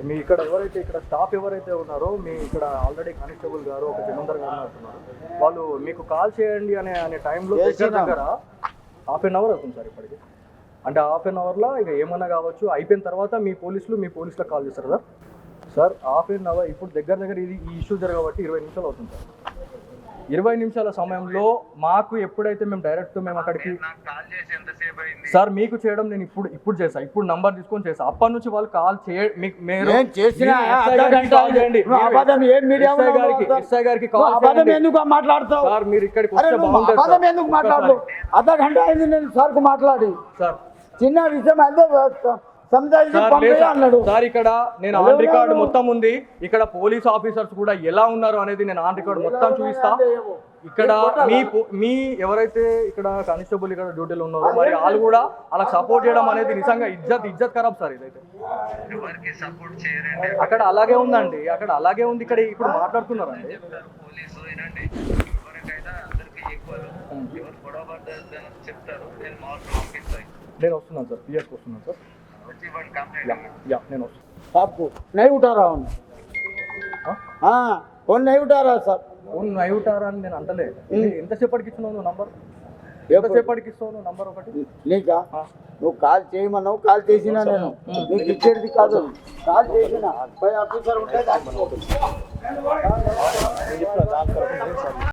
మీ ఇక్కడ ఇక్కడ స్టాఫ్ ఎవరైతే ఉన్నారో మీ ఇక్కడ ఆల్రెడీ కానిస్టేబుల్ గారు ఒక జమీందార్ గారు అంటున్నారు, వాళ్ళు మీకు కాల్ చేయండి అనే టైంలో దగ్గర 1/2 hour అవుతుంది సార్ ఇప్పటికి. అంటే 1/2 hourలో ఇక ఏమన్నా కావచ్చు. అయిపోయిన తర్వాత మీ పోలీసులకు కాల్ చేస్తారు సార్. సార్ 1/2 hour ఇప్పుడు దగ్గర ఈ ఇష్యూ జరగబట్టి 20 నిమిషాలు అవుతుంది సార్. 20 నిమిషాల సమయంలో మాకు ఎప్పుడైతే మేము అక్కడికి సార్ మీకు చేయడం నేను ఇప్పుడు చేసా, ఇప్పుడు నంబర్ తీసుకొని చేసా. అప్పటి నుంచి వాళ్ళు కాల్ మాట్లాడతావు సార్. మీరు ఇక్కడికి మాట్లాడతావు? అర్ధ గంట అయింది నేను సార్ కు మాట్లాడి. సార్ చిన్న విషయం అయితే సార్ ఇక్కడ నేను ఆన్ రికార్డ్ మొత్తం ఉంది. ఇక్కడ పోలీస్ ఆఫీసర్స్ కూడా ఎలా ఉన్నారు అనేది నేను ఆన్ రికార్డ్ మొత్తం చూపిస్తా. ఇక్కడ మీ ఎవరైతే ఇక్కడ కానిస్టేబుల్ ఇక్కడ డ్యూటీలో ఉన్నారో మరి వాళ్ళు కూడా అలా సపోర్ట్ చేయడం అనేది నిజంగా ఇజ్జత్ ఖరాబ్ సార్ ఇదైతే. అక్కడ అలాగే ఉందండి, అక్కడ అలాగే ఉంది, ఇక్కడ ఇప్పుడు మాట్లాడుతున్నారండి. నేను వస్తున్నాను సార్, పిఎస్కి వస్తున్నాను సార్. నేను వస్తాను. आपको नहीं उठा रहा हूँ हाँ फोन नहीं उठा रहा सर నైవుటారా అని నేను అంటలే. ఎంతసేపటికి ఇస్తున్నావు నువ్వు నంబర్? ఎంతసేపటికి ఇస్తావు నువ్వు నంబర్ ఒకటి? నీకా నువ్వు కాల్ చేయమన్నావు, కాల్ చేసినా నేను నీకు ఇచ్చేది కాదు. కాల్ చేసిన పై ఆఫీసర్ ఉంటే